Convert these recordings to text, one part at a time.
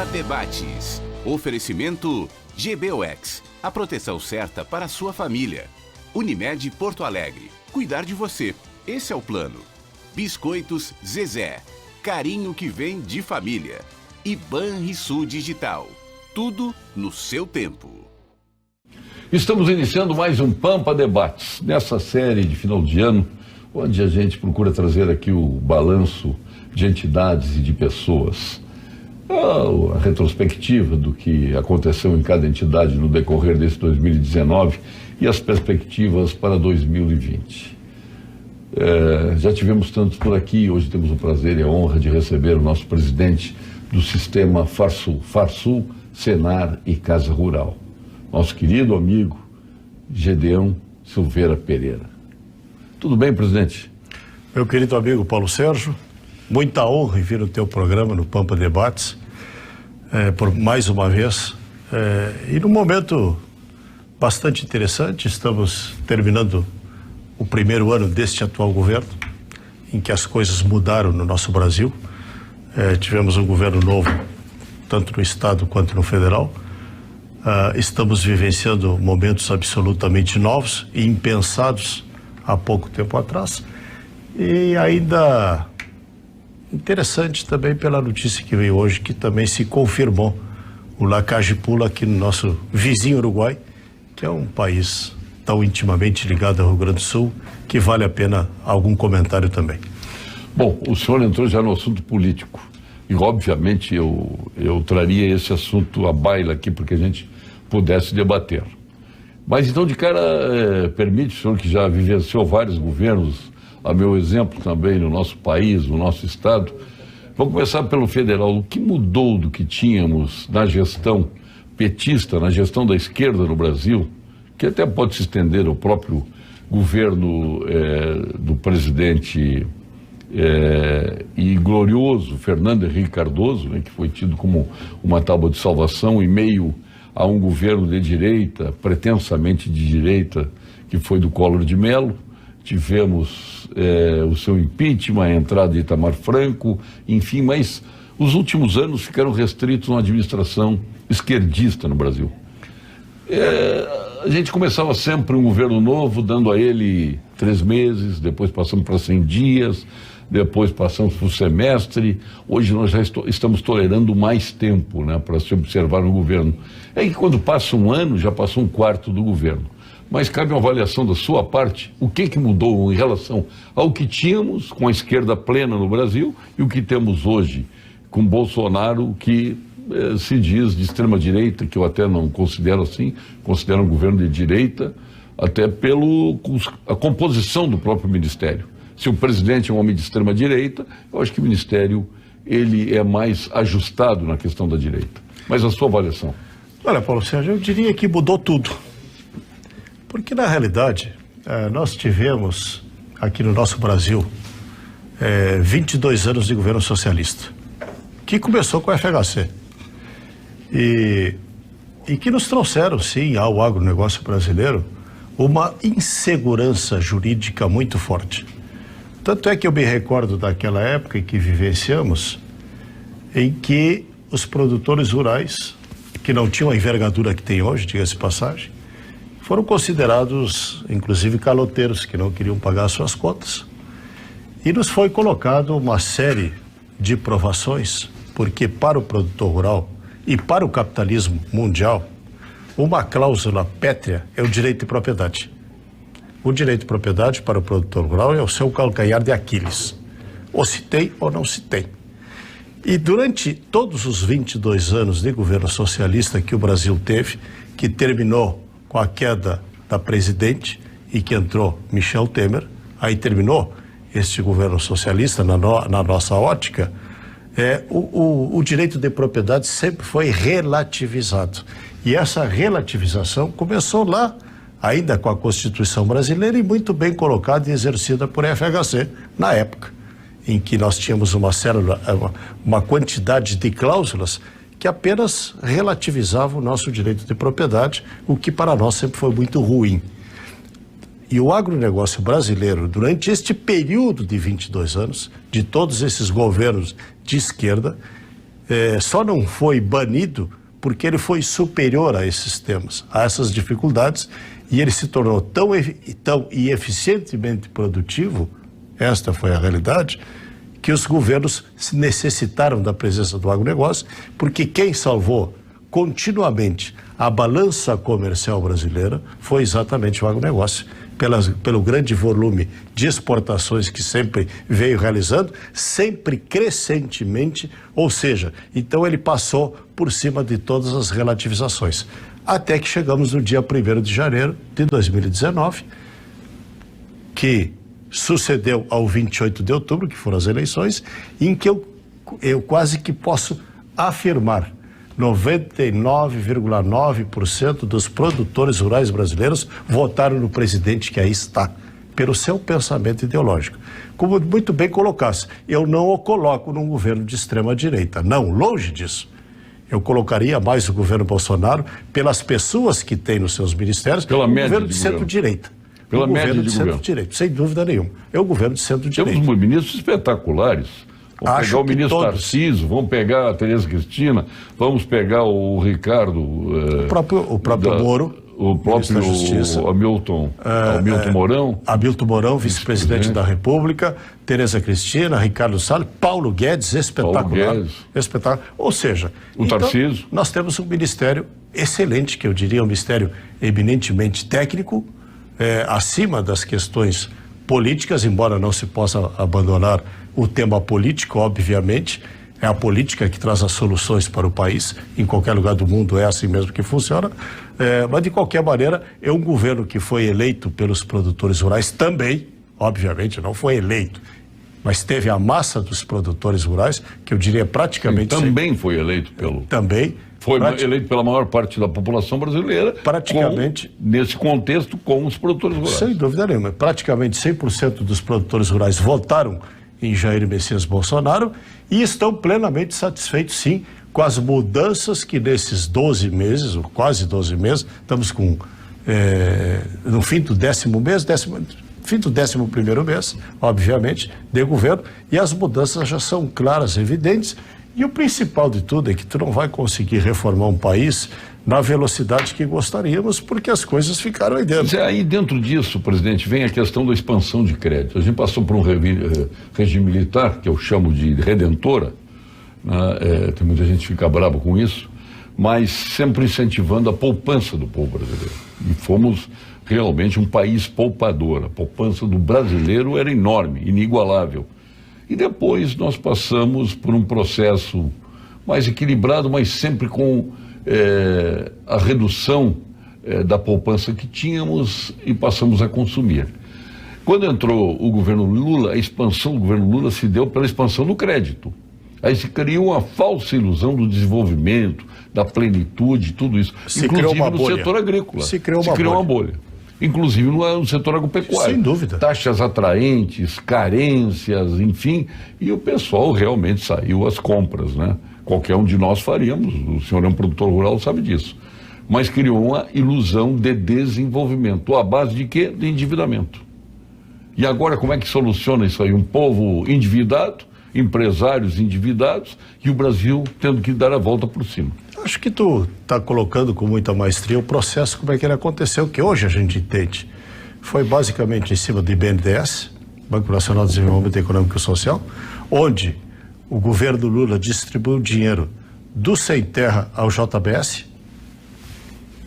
Pampa Debates. Oferecimento GBUX, a proteção certa para a sua família. Unimed Porto Alegre, cuidar de você, esse é o plano. Biscoitos Zezé, carinho que vem de família. E Banrisul Digital, tudo no seu tempo. Estamos iniciando mais um Pampa Debates, nessa série de final de ano, onde a gente procura trazer aqui o balanço de entidades e de pessoas, a retrospectiva do que aconteceu em cada entidade no decorrer desse 2019 e as perspectivas para 2020. Já tivemos tantos por aqui, hoje temos o prazer e a honra de receber o nosso presidente do sistema Farsul, Senar e Casa Rural, nosso querido amigo Gedeão Silveira Pereira. Tudo bem, presidente? Meu querido amigo Paulo Sérgio, muita honra em vir no teu programa, no Pampa Debates, por mais uma vez. E num momento bastante interessante, estamos terminando o primeiro ano deste atual governo, em que as coisas mudaram no nosso Brasil. Tivemos um governo novo, tanto no estado quanto no federal. Estamos vivenciando momentos absolutamente novos e impensados há pouco tempo atrás. E ainda interessante também pela notícia que veio hoje, que também se confirmou o Lacage Pula aqui no nosso vizinho Uruguai, que é um país tão intimamente ligado ao Rio Grande do Sul, que vale a pena algum comentário também. Bom, o senhor entrou já no assunto político e obviamente eu traria esse assunto à baila aqui porque a gente pudesse debater. Mas então de cara, permite o senhor que já vivenciou vários governos, a meu exemplo também no nosso país, no nosso estado. Vamos começar pelo federal. O que mudou do que tínhamos na gestão petista, na gestão da esquerda no Brasil, que até pode se estender ao próprio governo do presidente e glorioso Fernando Henrique Cardoso, né, que foi tido como uma tábua de salvação em meio a um governo de direita, pretensamente de direita, que foi do Collor de Mello. Tivemos o seu impeachment, a entrada de Itamar Franco, enfim, mas os últimos anos ficaram restritos a uma administração esquerdista no Brasil. A gente começava sempre um governo novo, dando a ele 3 meses, depois passamos para 100 dias, depois passamos para o semestre. Hoje nós já estamos tolerando mais tempo, né, para se observar no governo. É que quando passa um ano, já passou 1/4 do governo. Mas cabe uma avaliação da sua parte, o que mudou em relação ao que tínhamos com a esquerda plena no Brasil e o que temos hoje com Bolsonaro, que se diz de extrema-direita, que eu até não considero assim, considero um governo de direita, até a composição do próprio ministério. Se o presidente é um homem de extrema-direita, eu acho que o ministério ele é mais ajustado na questão da direita. Mas a sua avaliação? Olha, Paulo Sérgio, eu diria que mudou tudo. Porque, na realidade, nós tivemos aqui no nosso Brasil 22 anos de governo socialista, que começou com o FHC. E que nos trouxeram, sim, ao agronegócio brasileiro, uma insegurança jurídica muito forte. Tanto é que eu me recordo daquela época em que vivenciamos, em que os produtores rurais, que não tinham a envergadura que tem hoje, diga-se de passagem, foram considerados, inclusive, caloteiros, que não queriam pagar suas contas. E nos foi colocado uma série de provações, porque para o produtor rural e para o capitalismo mundial, uma cláusula pétrea é o direito de propriedade. O direito de propriedade para o produtor rural é o seu calcanhar de Aquiles. Ou se tem ou não se tem. E durante todos os 22 anos de governo socialista que o Brasil teve, que terminou com a queda da presidente e que entrou Michel Temer, aí terminou este governo socialista na nossa ótica, o direito de propriedade sempre foi relativizado. E essa relativização começou lá, ainda com a Constituição brasileira, e muito bem colocada e exercida por FHC na época, em que nós tínhamos uma quantidade de cláusulas que apenas relativizava o nosso direito de propriedade, o que para nós sempre foi muito ruim. E o agronegócio brasileiro, durante este período de 22 anos, de todos esses governos de esquerda, só não foi banido porque ele foi superior a esses temas, a essas dificuldades, e ele se tornou tão e eficientemente produtivo, esta foi a realidade, que os governos necessitaram da presença do agronegócio, porque quem salvou continuamente a balança comercial brasileira foi exatamente o agronegócio, pelo grande volume de exportações que sempre veio realizando, sempre crescentemente, ou seja, então ele passou por cima de todas as relativizações. Até que chegamos no dia 1º de janeiro de 2019, que sucedeu ao 28 de outubro, que foram as eleições, em que eu quase que posso afirmar 99,9% dos produtores rurais brasileiros votaram no presidente que aí está, pelo seu pensamento ideológico. Como muito bem colocasse, eu não o coloco num governo de extrema-direita, não, longe disso. Eu colocaria mais o governo Bolsonaro pelas pessoas que tem nos seus ministérios, pela média governo de centro-direita. Pela média governo de centro-direita, sem dúvida nenhuma. É o governo de centro-direita. Temos ministros espetaculares. Vamos pegar o ministro Tarcísio, vamos pegar a Tereza Cristina, vamos pegar o Ricardo... O próprio Moro. O próprio Hamilton Mourão. Hamilton Mourão, vice-presidente da República, Tereza Cristina, Ricardo Salles, Paulo Guedes, espetacular. Espetacular. Ou seja, o Tarcísio. Nós temos um ministério excelente, que eu diria um ministério eminentemente técnico, acima das questões políticas, embora não se possa abandonar o tema político, obviamente. É a política que traz as soluções para o país, em qualquer lugar do mundo é assim mesmo que funciona, mas de qualquer maneira é um governo que foi eleito pelos produtores rurais também, obviamente não foi eleito, mas teve a massa dos produtores rurais, que eu diria praticamente... Também foi eleito pelo... Também. Foi eleito pela maior parte da população brasileira, praticamente, nesse contexto, com os produtores rurais. Sem dúvida nenhuma. Praticamente 100% dos produtores rurais votaram em Jair Messias Bolsonaro e estão plenamente satisfeitos, sim, com as mudanças que nesses 12 meses, ou quase 12 meses, estamos com no fim do 10º mês, fim do 11º mês, obviamente, de governo, e as mudanças já são claras, evidentes, e o principal de tudo é que tu não vai conseguir reformar um país na velocidade que gostaríamos, porque as coisas ficaram aí dentro. Aí dentro disso, presidente, vem a questão da expansão de crédito. A gente passou por um regime militar, que eu chamo de redentora, né? Tem muita gente que fica brava com isso, mas sempre incentivando a poupança do povo brasileiro. E fomos realmente um país poupador. A poupança do brasileiro era enorme, inigualável. E depois nós passamos por um processo mais equilibrado, mas sempre com a redução da poupança que tínhamos e passamos a consumir. Quando entrou o governo Lula, a expansão do governo Lula se deu pela expansão do crédito. Aí se criou uma falsa ilusão do desenvolvimento, da plenitude, tudo isso. Inclusive no setor agrícola. Se criou uma bolha. Inclusive no setor agropecuário. Sem dúvida. Taxas atraentes, carências, enfim. E o pessoal realmente saiu às compras, né? Qualquer um de nós faríamos, o senhor é um produtor rural, sabe disso. Mas criou uma ilusão de desenvolvimento. À base de quê? De endividamento. E agora como é que soluciona isso aí? Um povo endividado, empresários endividados e o Brasil tendo que dar a volta por cima. Acho que tu está colocando com muita maestria o processo, como é que ele aconteceu, que hoje a gente entende. Foi basicamente em cima do BNDES, Banco Nacional de Desenvolvimento Econômico e Social, onde o governo Lula distribuiu dinheiro do Sem Terra ao JBS,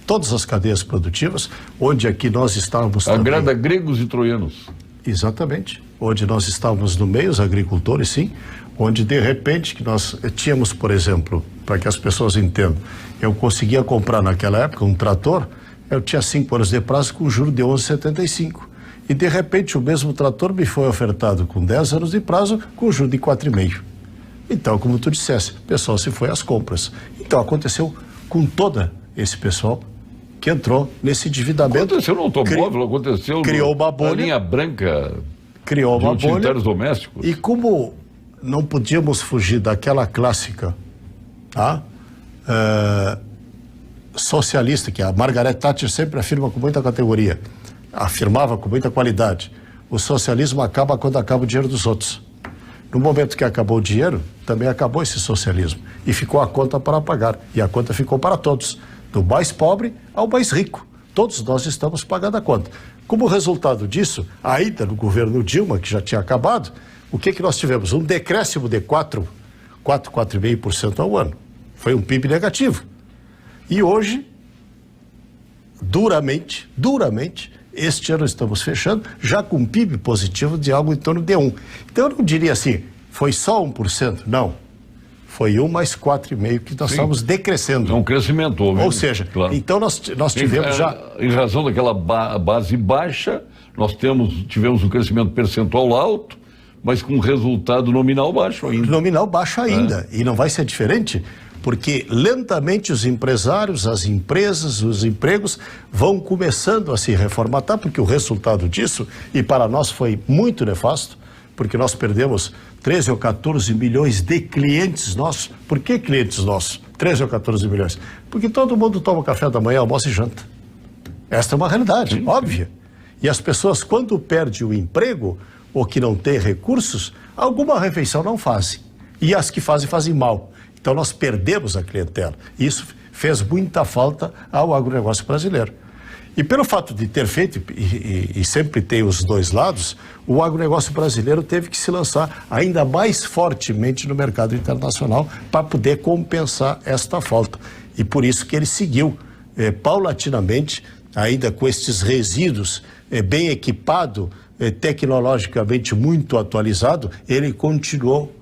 todas as cadeias produtivas, onde aqui nós estávamos agrada gregos e troianos. Exatamente. Onde nós estávamos no meio, os agricultores, sim, onde de repente que nós tínhamos, por exemplo, para que as pessoas entendam, eu conseguia comprar naquela época um trator, eu tinha 5 anos de prazo com juro de 11,75. E de repente o mesmo trator me foi ofertado com 10 anos de prazo com juro de 4,5. Então, como tu dissesse, o pessoal se foi às compras. Então aconteceu com todo esse pessoal que entrou nesse endividamento. Aconteceu no automóvel, aconteceu criou uma bolha, na linha branca, criou uma de utilitários domésticos. E como não podíamos fugir daquela clássica socialista, que a Margaret Thatcher sempre afirma com muita categoria, afirmava com muita qualidade, o socialismo acaba quando acaba o dinheiro dos outros. No momento que acabou o dinheiro, também acabou esse socialismo. E ficou a conta para pagar. E a conta ficou para todos, do mais pobre ao mais rico. Todos nós estamos pagando a conta. Como resultado disso, ainda no governo Dilma, que já tinha acabado, o que nós tivemos? Um decréscimo de 4,5% ao ano. Foi um PIB negativo. E hoje, duramente, este ano estamos fechando, já com um PIB positivo de algo em torno de 1%. Então eu não diria assim, foi só 1%, não. Foi 1 mais 4,5% que nós estamos decrescendo. É um crescimento. Ou seja, claro. Então nós tivemos já... Em razão daquela base baixa, nós tivemos um crescimento percentual alto, mas com resultado nominal baixo ainda. Nominal baixo ainda. E não vai ser diferente, porque lentamente os empresários, as empresas, os empregos vão começando a se reformatar, porque o resultado disso, e para nós foi muito nefasto, porque nós perdemos 13 ou 14 milhões de clientes nossos. Por que clientes nossos? 13 ou 14 milhões? Porque todo mundo toma café da manhã, almoço e janta. Esta é uma realidade, óbvia. E as pessoas, quando perdem o emprego, ou que não têm recursos, alguma refeição não fazem. E as que fazem mal. Então nós perdemos a clientela. Isso fez muita falta ao agronegócio brasileiro. E pelo fato de ter feito, e sempre tem os dois lados, o agronegócio brasileiro teve que se lançar ainda mais fortemente no mercado internacional para poder compensar esta falta. E por isso que ele seguiu paulatinamente, ainda com estes resíduos bem equipado, tecnologicamente muito atualizado, ele continuou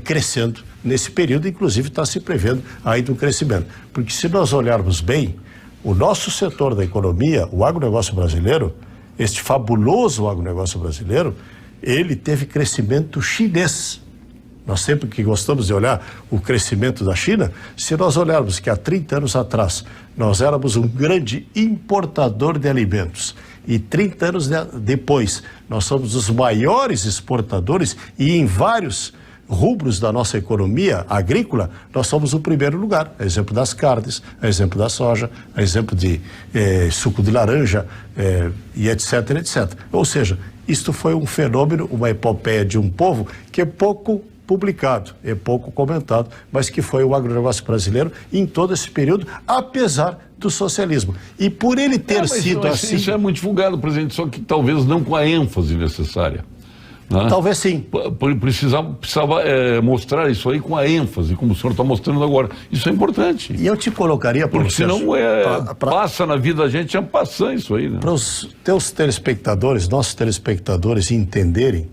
crescendo nesse período, inclusive está se prevendo ainda um crescimento. Porque se nós olharmos bem, o nosso setor da economia, o agronegócio brasileiro, este fabuloso agronegócio brasileiro, ele teve crescimento chinês. Nós sempre que gostamos de olhar o crescimento da China, se nós olharmos que há 30 anos atrás nós éramos um grande importador de alimentos e 30 anos depois nós somos os maiores exportadores e em vários rubros da nossa economia agrícola, nós somos o primeiro lugar. Exemplo das carnes, exemplo da soja, exemplo de suco de laranja e etc, etc. Ou seja, isto foi um fenômeno, uma epopeia de um povo que é pouco publicado, é pouco comentado, mas que foi o agronegócio brasileiro em todo esse período, apesar do socialismo. E por ele ter sido assim... Isso é muito divulgado, presidente, só que talvez não com a ênfase necessária. Né? Talvez sim. Precisava mostrar isso aí com a ênfase, como o senhor está mostrando agora. Isso é importante. E eu te colocaria... Porque senão passa na vida da gente, já passa isso aí. Né? Para os teus telespectadores, nossos telespectadores entenderem,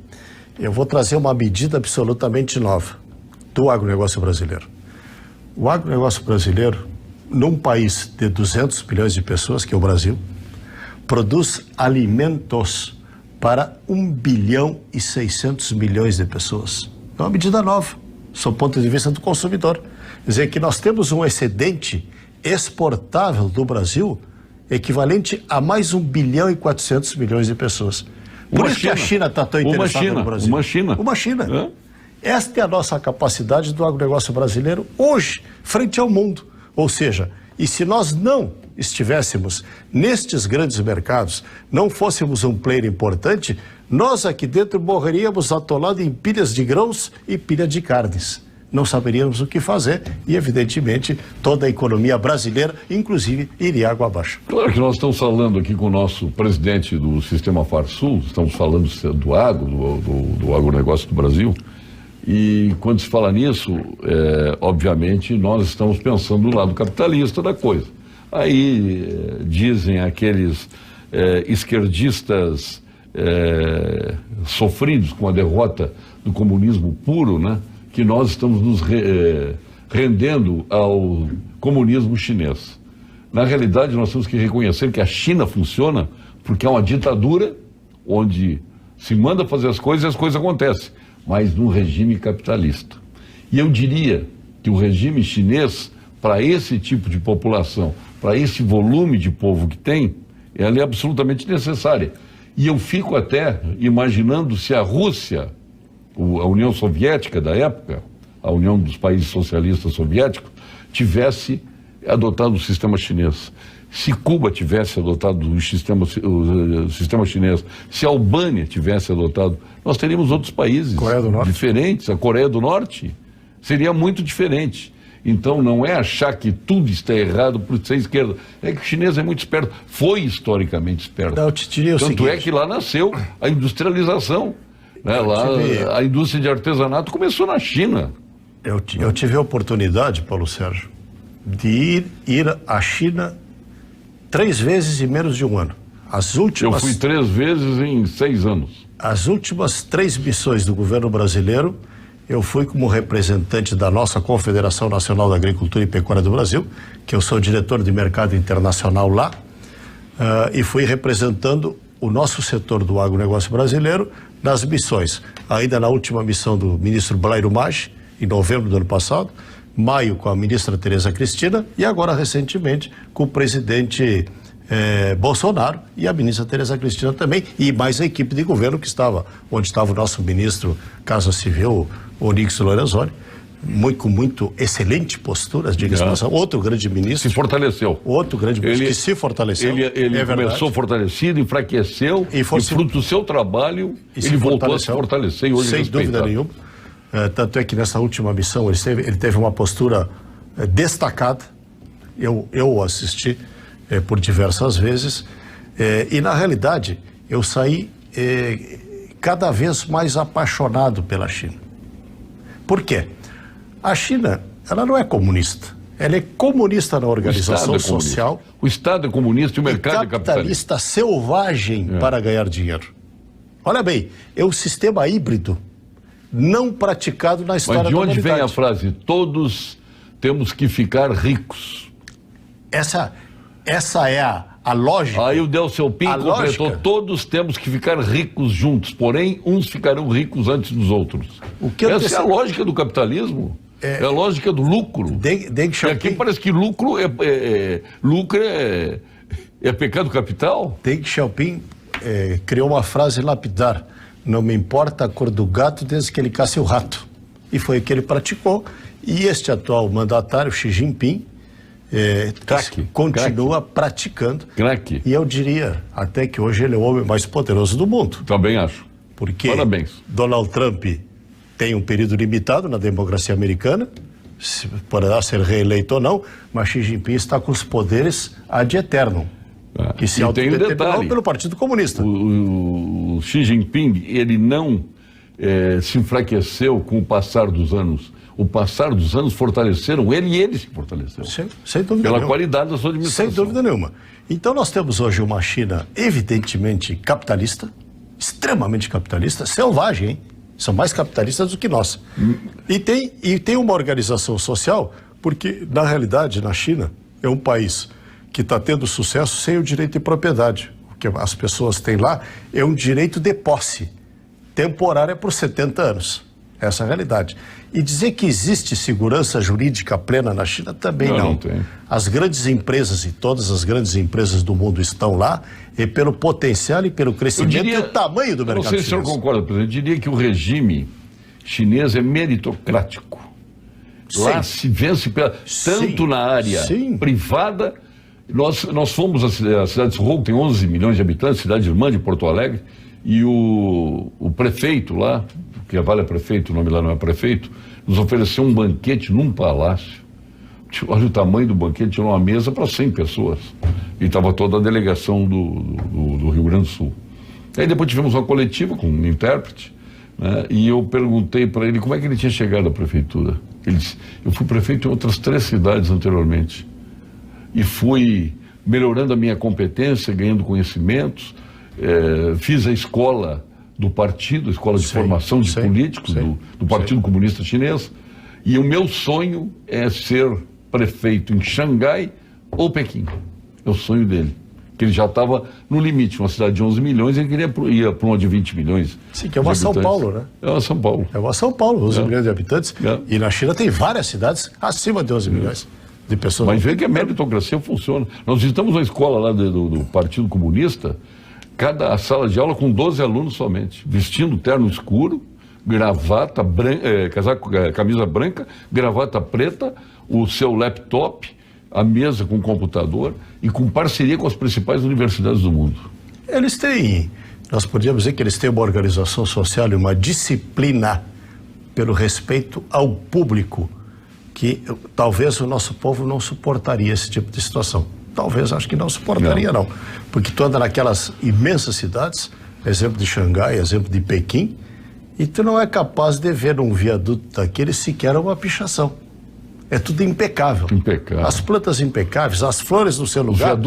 eu vou trazer uma medida absolutamente nova do agronegócio brasileiro. O agronegócio brasileiro, num país de 200 milhões de pessoas, que é o Brasil, produz alimentos para 1 bilhão e 600 milhões de pessoas. É uma medida nova, sob o ponto de vista do consumidor. Quer dizer que nós temos um excedente exportável do Brasil equivalente a mais 1 bilhão e 400 milhões de pessoas. Por isso que a China está tão interessada no Brasil. Uma China. Esta é a nossa capacidade do agronegócio brasileiro hoje, frente ao mundo. Ou seja, e se nós não estivéssemos nestes grandes mercados, não fôssemos um player importante, nós aqui dentro morreríamos atolados em pilhas de grãos e pilhas de carnes. Não saberíamos o que fazer e, evidentemente, toda a economia brasileira, inclusive, iria água abaixo. Claro que nós estamos falando aqui com o nosso presidente do Sistema Farsul, estamos falando do agronegócio do Brasil, e quando se fala nisso, obviamente, nós estamos pensando do lado capitalista da coisa. Aí dizem aqueles esquerdistas sofridos com a derrota do comunismo puro, né? Que nós estamos nos rendendo ao comunismo chinês. Na realidade, nós temos que reconhecer que a China funciona porque é uma ditadura onde se manda fazer as coisas e as coisas acontecem, mas num regime capitalista. E eu diria que o regime chinês, para esse tipo de população, para esse volume de povo que tem, ela é absolutamente necessária. E eu fico até imaginando se a Rússia, a União Soviética da época, a União dos Países Socialistas Soviéticos, tivesse adotado o sistema chinês. Se Cuba tivesse adotado o sistema chinês, se a Albânia tivesse adotado, nós teríamos outros países diferentes. A Coreia do Norte seria muito diferente. Então não é achar que tudo está errado por ser esquerda. É que o chinês é muito esperto. Foi historicamente esperto. Não, eu te diria o Tanto seguinte. é que lá nasceu a industrialização. Né? Lá, a indústria de artesanato começou na China. Eu tive a oportunidade, Paulo Sérgio, de ir à China 3 vezes em menos de um ano. Eu fui 3 vezes em 6 anos. As últimas 3 missões do governo brasileiro, eu fui como representante da nossa Confederação Nacional da Agricultura e Pecuária do Brasil, que eu sou diretor de mercado internacional lá, e fui representando o nosso setor do agronegócio brasileiro nas missões. Ainda na última missão do ministro Blairo Maggi, em novembro do ano passado, maio com a ministra Tereza Cristina e agora recentemente com o presidente Bolsonaro e a ministra Tereza Cristina também, e mais a equipe de governo que estava, onde estava o nosso ministro Casa Civil, Onyx Lorenzoni, com muito excelente postura, diga-se, outro grande ministro. Se fortaleceu. Outro grande ministro que se fortaleceu. Ele começou fortalecido, enfraqueceu, e fruto do seu trabalho, ele voltou a se fortalecer e hoje sem dúvida nenhuma. Tanto é que nessa última missão ele teve uma postura destacada. Eu o assisti por diversas vezes. E na realidade eu saí cada vez mais apaixonado pela China. Por quê? A China, ela não é comunista. Ela é comunista na organização social. O Estado é comunista e o mercado é capitalista. Selvagem para ganhar dinheiro. Olha bem, é um sistema híbrido não praticado na história da humanidade. Mas de onde vem a frase, todos temos que ficar ricos? Essa é a lógica. Aí o Deng Xiaoping completou, todos temos que ficar ricos juntos, porém uns ficarão ricos antes dos outros. Essa é a lógica do capitalismo, é a lógica do lucro. Deng Xiaoping, e aqui parece que lucro é pecado capital. Deng Xiaoping criou uma frase lapidar: não me importa a cor do gato desde que ele casse o rato. E foi o que ele praticou. E este atual mandatário, Xi Jinping, continua praticando. E eu diria até que hoje ele é o homem mais poderoso do mundo. Também acho. Porque parabéns. Donald Trump tem um período limitado na democracia americana, poderá ser reeleito ou não, mas Xi Jinping está com os poderes ad eternum. Que se autodeterminou pelo Partido Comunista. O Xi Jinping, ele não se enfraqueceu com o passar dos anos. O passar dos anos fortaleceram ele e ele se fortaleceu. Sem dúvida Pela nenhuma. qualidade da sua administração. Sem dúvida nenhuma. Então nós temos hoje uma China evidentemente capitalista, extremamente capitalista, selvagem, hein? São mais capitalistas do que nós. E tem uma organização social, porque na realidade na China é um país que está tendo sucesso sem o direito de propriedade. O que as pessoas têm lá é um direito de posse, temporária por 70 anos. Essa é a realidade. E dizer que existe segurança jurídica plena na China também não. Não tem. As grandes empresas e todas as grandes empresas do mundo estão lá e pelo potencial e pelo crescimento e o tamanho do mercado chinês. Não sei se o senhor concorda, presidente. Eu diria que o regime chinês é meritocrático. Lá se vence tanto na área privada. Nós fomos a cidade de Sorro, que tem 11 milhões de habitantes, cidade irmã de Porto Alegre, e o prefeito lá, que vale prefeito, o nome lá não é prefeito, nos ofereceu um banquete num palácio. Olha o tamanho do banquete, tinha uma mesa para 100 pessoas. E estava toda a delegação do Rio Grande do Sul. Aí depois tivemos uma coletiva com um intérprete, né, e eu perguntei para ele como é que ele tinha chegado à prefeitura. Ele disse, eu fui prefeito em outras 3 cidades anteriormente. E fui melhorando a minha competência, ganhando conhecimentos, fiz a escola do partido, a escola de formação de políticos do Partido Comunista Chinês, e o meu sonho é ser prefeito em Xangai ou Pequim. É o sonho dele. Que ele já estava no limite, uma cidade de 11 milhões, ele queria ir para uma de 20 milhões. Sim, que é uma São Paulo, né? É uma São Paulo. É uma São Paulo, 11 milhões de habitantes. E na China tem várias cidades acima de 11 milhões de pessoas. Mas vê que a meritocracia funciona. Nós visitamos uma escola lá do Partido Comunista, cada sala de aula com 12 alunos somente, vestindo terno escuro, gravata branca, camisa branca, gravata preta, o seu laptop, à mesa com o computador e com parceria com as principais universidades do mundo. Eles têm, nós podíamos dizer que eles têm uma organização social e uma disciplina pelo respeito ao público, que talvez o nosso povo não suportaria esse tipo de situação. Talvez, acho que não suportaria não. Porque tu anda naquelas imensas cidades, exemplo de Xangai, exemplo de Pequim, e tu não é capaz de ver num viaduto daquele sequer uma pichação. É tudo impecável. Impecável. As plantas impecáveis, as flores no seu lugar.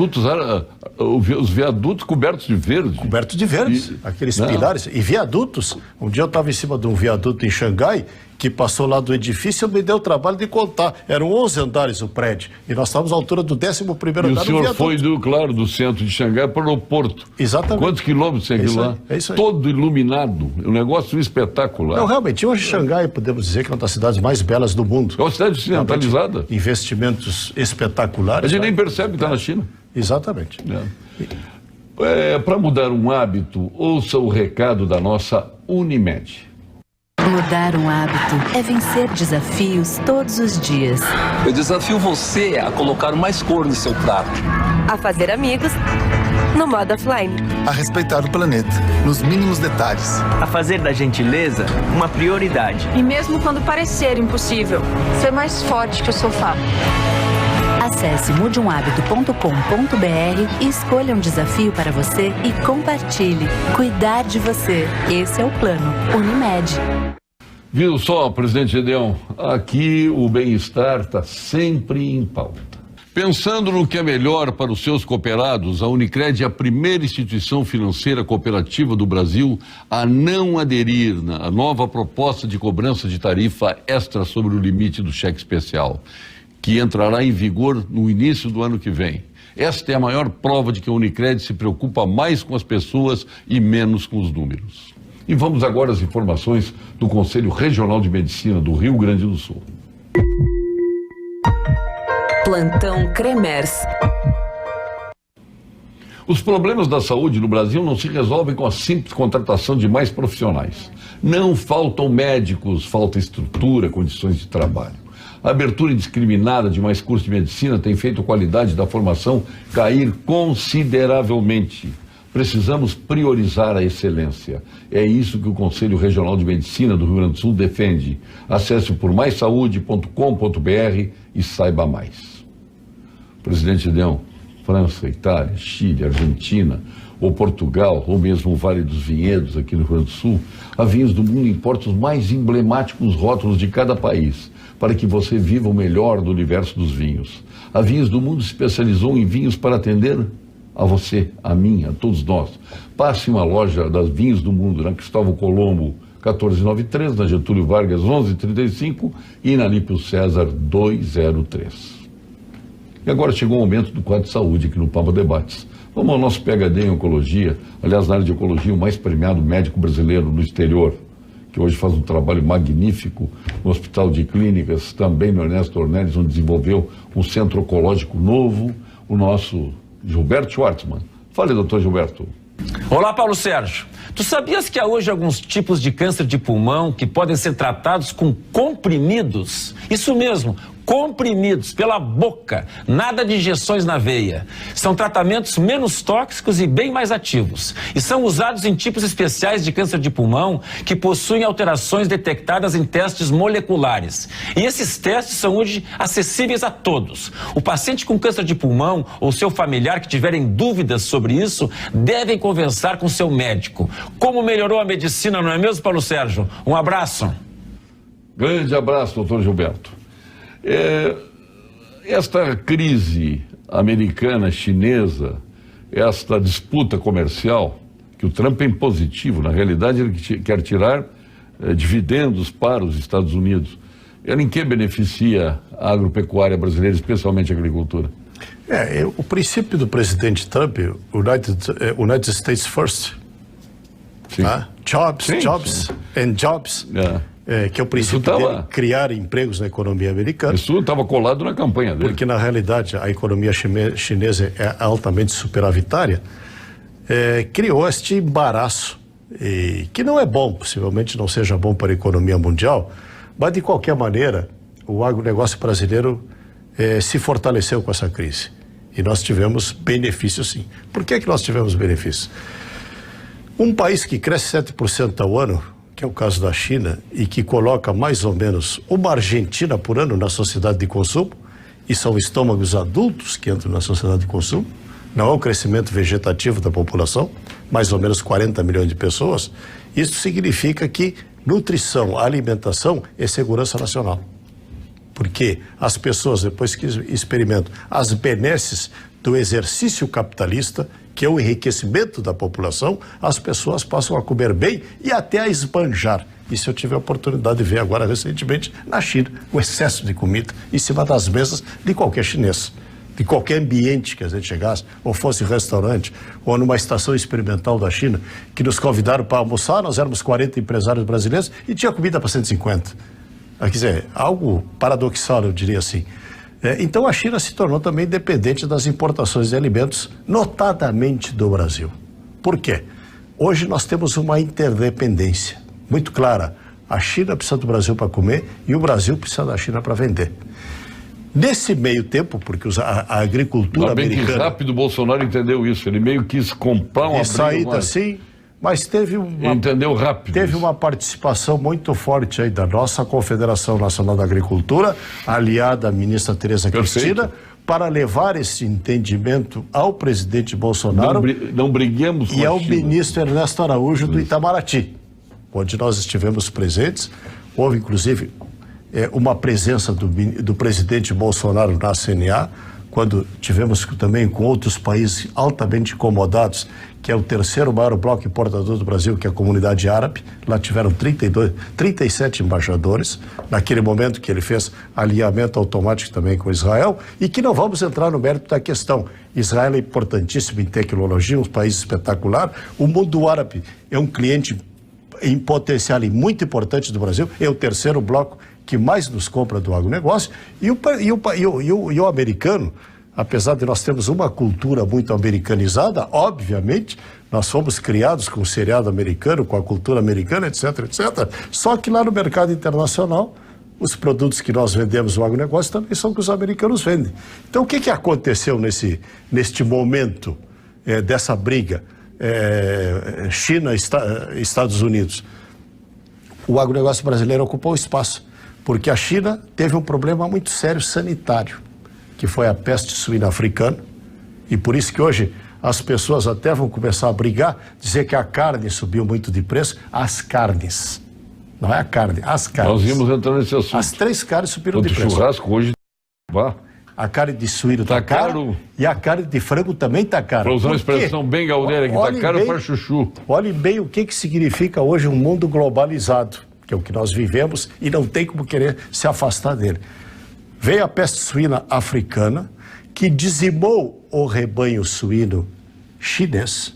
Os viadutos cobertos de verde. Cobertos de verde, aqueles pilares. E viadutos. Um dia eu estava em cima de um viaduto em Xangai, que passou lá do edifício, me deu o trabalho de contar. Eram 11 andares o prédio. E nós estávamos à altura do 11º andar do viaduto. E o senhor foi, do centro de Xangai para o aeroporto. Exatamente. Quantos quilômetros tem aquilo lá? É isso aí. Todo iluminado. Um negócio espetacular. Não, realmente, hoje Xangai, podemos dizer que é uma das cidades mais belas do mundo. É uma cidade ocidentalizada. Investimentos espetaculares. A gente nem percebe que está na China. Exatamente. Para mudar um hábito, ouça o recado da nossa Unimed. Mudar um hábito é vencer desafios todos os dias. Eu desafio você a colocar mais cor no seu prato. A fazer amigos no modo offline. A respeitar o planeta, nos mínimos detalhes. A fazer da gentileza uma prioridade. E mesmo quando parecer impossível, ser mais forte que o sofá. Acesse mudeumhabito.com.br e escolha um desafio para você e compartilhe. Cuidar de você. Esse é o plano Unimed. Viu só, presidente Gedeão? Aqui o bem-estar está sempre em pauta. Pensando no que é melhor para os seus cooperados, a Unicred é a primeira instituição financeira cooperativa do Brasil a não aderir à nova proposta de cobrança de tarifa extra sobre o limite do cheque especial, que entrará em vigor no início do ano que vem. Esta é a maior prova de que a Unicred se preocupa mais com as pessoas e menos com os números. E vamos agora às informações do Conselho Regional de Medicina do Rio Grande do Sul. Plantão Cremers. Os problemas da saúde no Brasil não se resolvem com a simples contratação de mais profissionais. Não faltam médicos, falta estrutura, condições de trabalho. A abertura indiscriminada de mais cursos de medicina tem feito a qualidade da formação cair consideravelmente. Precisamos priorizar a excelência. É isso que o Conselho Regional de Medicina do Rio Grande do Sul defende. Acesse por maissaude.com.br e saiba mais. Presidente Gedeão, França, Itália, Chile, Argentina, ou Portugal, ou mesmo o Vale dos Vinhedos aqui no Rio Grande do Sul, a Vinhos do Mundo importa os mais emblemáticos rótulos de cada país, para que você viva o melhor do universo dos vinhos. A Vinhos do Mundo se especializou em vinhos para atender a você, a mim, a todos nós. Passe uma loja das Vinhos do Mundo, na Cristóvão Colombo, 1493, na Getúlio Vargas, 1135 e na Lípio César, 203. E agora chegou o momento do quadro de saúde aqui no Papa Debates. Vamos ao nosso PhD em Oncologia, aliás, na área de Oncologia, o mais premiado médico brasileiro no exterior, que hoje faz um trabalho magnífico no Hospital de Clínicas, também no Ernesto Ornelis, onde desenvolveu um centro oncológico novo, o nosso Gilberto Schwartzman. Fale, doutor Gilberto. Olá, Paulo Sérgio. Tu sabias que há hoje alguns tipos de câncer de pulmão que podem ser tratados com comprimidos? Isso mesmo, comprimidos pela boca, nada de injeções na veia. São tratamentos menos tóxicos e bem mais ativos. E são usados em tipos especiais de câncer de pulmão que possuem alterações detectadas em testes moleculares. E esses testes são hoje acessíveis a todos. O paciente com câncer de pulmão ou seu familiar que tiverem dúvidas sobre isso devem conversar com seu médico. Como melhorou a medicina, não é mesmo, Paulo Sérgio? Um abraço. Grande abraço, doutor Gilberto. Esta crise americana, chinesa, esta disputa comercial, que o Trump é impositivo, na realidade ele quer tirar dividendos para os Estados Unidos. Ela em que beneficia a agropecuária brasileira, especialmente a agricultura? O princípio do presidente Trump, United States First, jobs, sim, jobs sim. And jobs, que é o princípio dele criar empregos na economia americana. Isso estava colado na campanha dele. Porque, na realidade, a economia chinesa é altamente superavitária, criou este embaraço, que não é bom, possivelmente não seja bom para a economia mundial, mas, de qualquer maneira, o agronegócio brasileiro se fortaleceu com essa crise. E nós tivemos benefícios, sim. Por que nós tivemos benefícios? Um país que cresce 7% ao ano, que é o caso da China, e que coloca mais ou menos uma Argentina por ano na sociedade de consumo, e são estômagos adultos que entram na sociedade de consumo, não é o crescimento vegetativo da população, mais ou menos 40 milhões de pessoas, isso significa que nutrição, alimentação é segurança nacional. Porque as pessoas, depois que experimentam as benesses do exercício capitalista, que é o enriquecimento da população, as pessoas passam a comer bem e até a esbanjar. Isso eu tive a oportunidade de ver agora recentemente na China, o excesso de comida em cima das mesas de qualquer chinês. De qualquer ambiente que a gente chegasse, ou fosse restaurante, ou numa estação experimental da China, que nos convidaram para almoçar, nós éramos 40 empresários brasileiros e tinha comida para 150. Quer dizer, algo paradoxal, eu diria assim. Então a China se tornou também dependente das importações de alimentos, notadamente do Brasil. Por quê? Hoje nós temos uma interdependência muito clara. A China precisa do Brasil para comer e o Brasil precisa da China para vender. Nesse meio tempo, porque a agricultura americana... Bem que rápido o Bolsonaro entendeu isso, ele meio quis comprar uma saída assim, mas teve entendeu rápido. Teve uma participação muito forte aí da nossa Confederação Nacional da Agricultura, aliada à ministra Tereza Cristina, para levar esse entendimento ao presidente Bolsonaro não briguemos com e ao ministro Ernesto Araújo do Itamaraty, onde nós estivemos presentes. Houve, inclusive, uma presença do presidente Bolsonaro na CNA, quando tivemos também com outros países altamente incomodados, que é o terceiro maior bloco importador do Brasil, que é a comunidade árabe. Lá tiveram 37 embaixadores, naquele momento que ele fez alinhamento automático também com Israel, e que não vamos entrar no mérito da questão. Israel é importantíssimo em tecnologia, um país espetacular. O mundo árabe é um cliente em potencial e muito importante do Brasil, é o terceiro bloco que mais nos compra do agronegócio, e o americano, apesar de nós termos uma cultura muito americanizada, obviamente, nós fomos criados com o seriado americano, com a cultura americana, etc, etc. Só que lá no mercado internacional, os produtos que nós vendemos no agronegócio também são que os americanos vendem. Então, o que aconteceu neste momento dessa briga China e Estados Unidos? O agronegócio brasileiro ocupou o espaço, porque a China teve um problema muito sério sanitário, que foi a peste suína africana, e por isso que hoje as pessoas até vão começar a brigar, dizer que a carne subiu muito de preço. As carnes, não é a carne, as carnes. Nós íamos entrar nesse assunto. As 3 carnes subiram de preço. Churrasco hoje, a carne de suíno está cara e a carne de frango também está cara. Para usar uma expressão bem gaudéria, que está caro para chuchu. Olhem bem o que significa hoje um mundo globalizado, que é o que nós vivemos e não tem como querer se afastar dele. Veio a peste suína africana, que dizimou o rebanho suíno chinês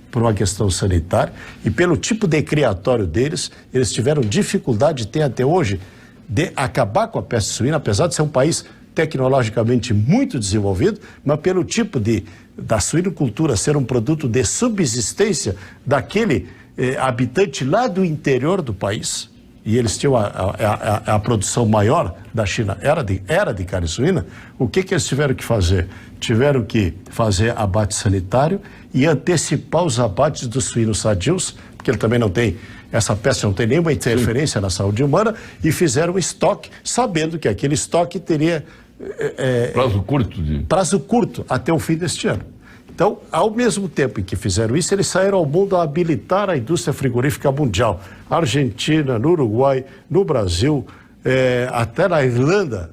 por uma questão sanitária, e pelo tipo de criatório deles, eles tiveram dificuldade, tem até hoje, de acabar com a peste suína, apesar de ser um país tecnologicamente muito desenvolvido, mas pelo tipo da suinocultura ser um produto de subsistência daquele habitante lá do interior do país, e eles tinham a produção maior da China, era de carne suína. O que eles tiveram que fazer? Tiveram que fazer abate sanitário e antecipar os abates dos suínos sadios, porque ele também não tem, essa peste não tem nenhuma interferência na saúde humana, e fizeram um estoque, sabendo que aquele estoque teria prazo curto até o fim deste ano. Então, ao mesmo tempo em que fizeram isso, eles saíram ao mundo a habilitar a indústria frigorífica mundial. Argentina, no Uruguai, no Brasil, até na Irlanda,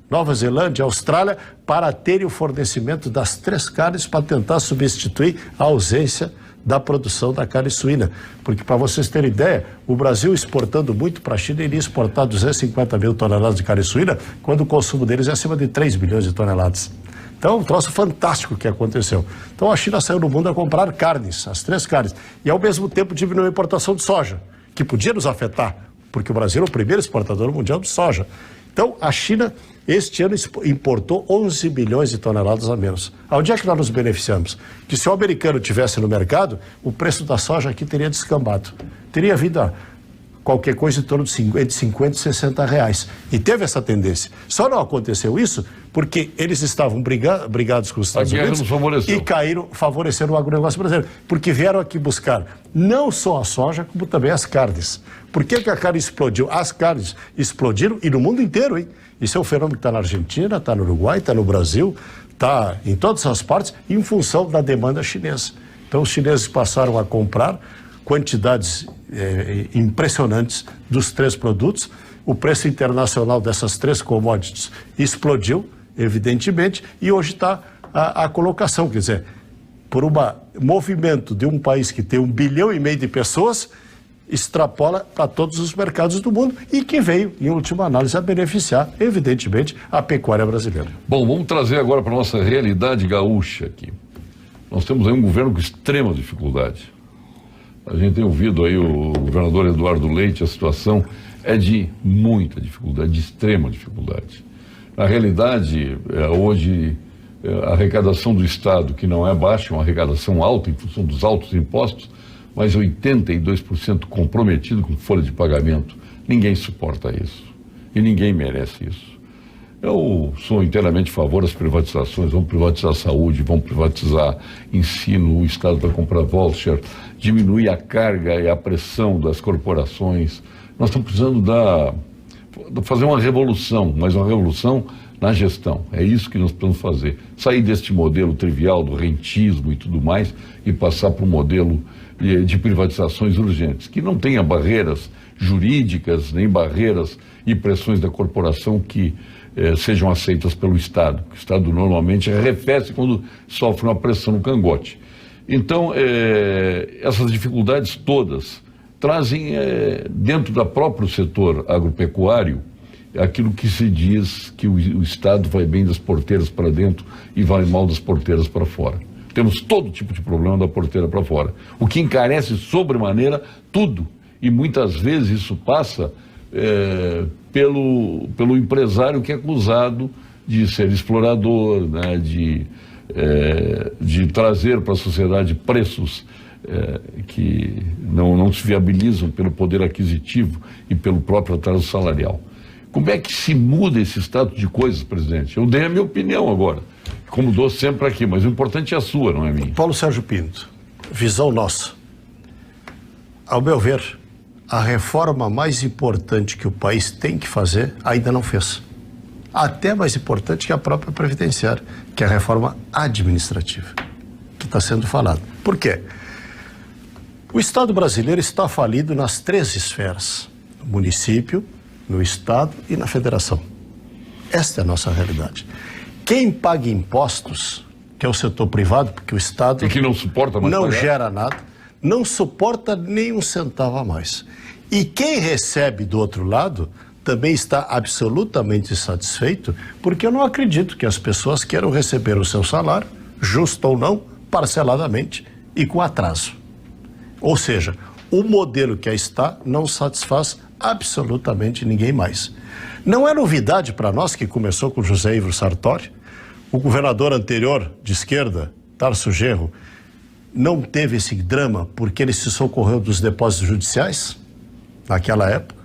Nova Zelândia, Austrália, para terem o fornecimento das 3 carnes para tentar substituir a ausência da produção da carne suína. Porque, para vocês terem ideia, o Brasil exportando muito para a China, iria exportar 250 mil toneladas de carne suína, quando o consumo deles é acima de 3 milhões de toneladas. Então, um troço fantástico que aconteceu. Então, a China saiu do mundo a comprar carnes, as 3 carnes, e ao mesmo tempo diminuiu a importação de soja, que podia nos afetar, porque o Brasil é o primeiro exportador mundial de soja. Então, a China, este ano, importou 11 milhões de toneladas a menos. Onde é que nós nos beneficiamos? Que se o americano tivesse no mercado, o preço da soja aqui teria descambado. Teria vindo qualquer coisa em torno de entre 50 e 60 reais. E teve essa tendência. Só não aconteceu isso porque eles estavam brigados com os Estados Unidos e caíram, favoreceram o agronegócio brasileiro. Porque vieram aqui buscar não só a soja, como também as carnes. Por que a carne explodiu? As carnes explodiram e no mundo inteiro, hein? Isso é um fenômeno que está na Argentina, está no Uruguai, está no Brasil, está em todas as partes, em função da demanda chinesa. Então, os chineses passaram a comprar quantidades impressionantes dos 3 produtos. O preço internacional dessas 3 commodities explodiu, evidentemente, e hoje está a colocação. Quer dizer, por um movimento de um país que tem 1,5 bilhão de pessoas, extrapola para todos os mercados do mundo e que veio, em última análise, a beneficiar, evidentemente, a pecuária brasileira. Bom, vamos trazer agora para a nossa realidade gaúcha aqui. Nós temos aí um governo com extrema dificuldade. A gente tem ouvido aí o governador Eduardo Leite, a situação é de muita dificuldade, de extrema dificuldade. Na realidade, hoje, a arrecadação do Estado, que não é baixa, é uma arrecadação alta em função dos altos impostos, mas 82% comprometido com folha de pagamento. Ninguém suporta isso. E ninguém merece isso. Eu sou inteiramente a favor das privatizações. Vamos privatizar a saúde, vamos privatizar ensino, o Estado vai comprar voucher, diminuir a carga e a pressão das corporações. Nós estamos precisando fazer uma revolução, mas uma revolução na gestão. É isso que nós precisamos fazer. Sair deste modelo trivial do rentismo e tudo mais e passar para um modelo de privatizações urgentes, que não tenha barreiras jurídicas, nem barreiras e pressões da corporação que sejam aceitas pelo Estado. O Estado normalmente arrefece quando sofre uma pressão no cangote. Então, essas dificuldades todas trazem dentro do próprio setor agropecuário aquilo que se diz que o Estado vai bem das porteiras para dentro e vai mal das porteiras para fora. Temos todo tipo de problema da porteira para fora, o que encarece sobremaneira tudo, e muitas vezes isso passa pelo empresário que é acusado de ser explorador, né, de trazer para a sociedade preços que não se viabilizam pelo poder aquisitivo e pelo próprio atraso salarial. Como é que se muda esse estado de coisas, presidente? Eu dei a minha opinião agora, como dou sempre aqui, mas o importante é a sua, não é minha. Paulo Sérgio Pinto, visão nossa. Ao meu ver, a reforma mais importante que o país tem que fazer ainda não fez. Até mais importante que a própria previdenciária, que é a reforma administrativa, que está sendo falada. Por quê? O Estado brasileiro está falido nas 3 esferas: no município, no Estado e na Federação. Esta é a nossa realidade. Quem paga impostos, que é o setor privado, porque o Estado... E que não suporta mais não pagar. Gera nada, não suporta nem um centavo a mais. E quem recebe do outro lado também está absolutamente satisfeito, porque eu não acredito que as pessoas queiram receber o seu salário, justo ou não, parceladamente e com atraso. Ou seja, o modelo que aí está não satisfaz absolutamente ninguém mais. Não é novidade para nós, que começou com José Ivo Sartori. O governador anterior de esquerda, Tarso Genro, não teve esse drama porque ele se socorreu dos depósitos judiciais naquela época.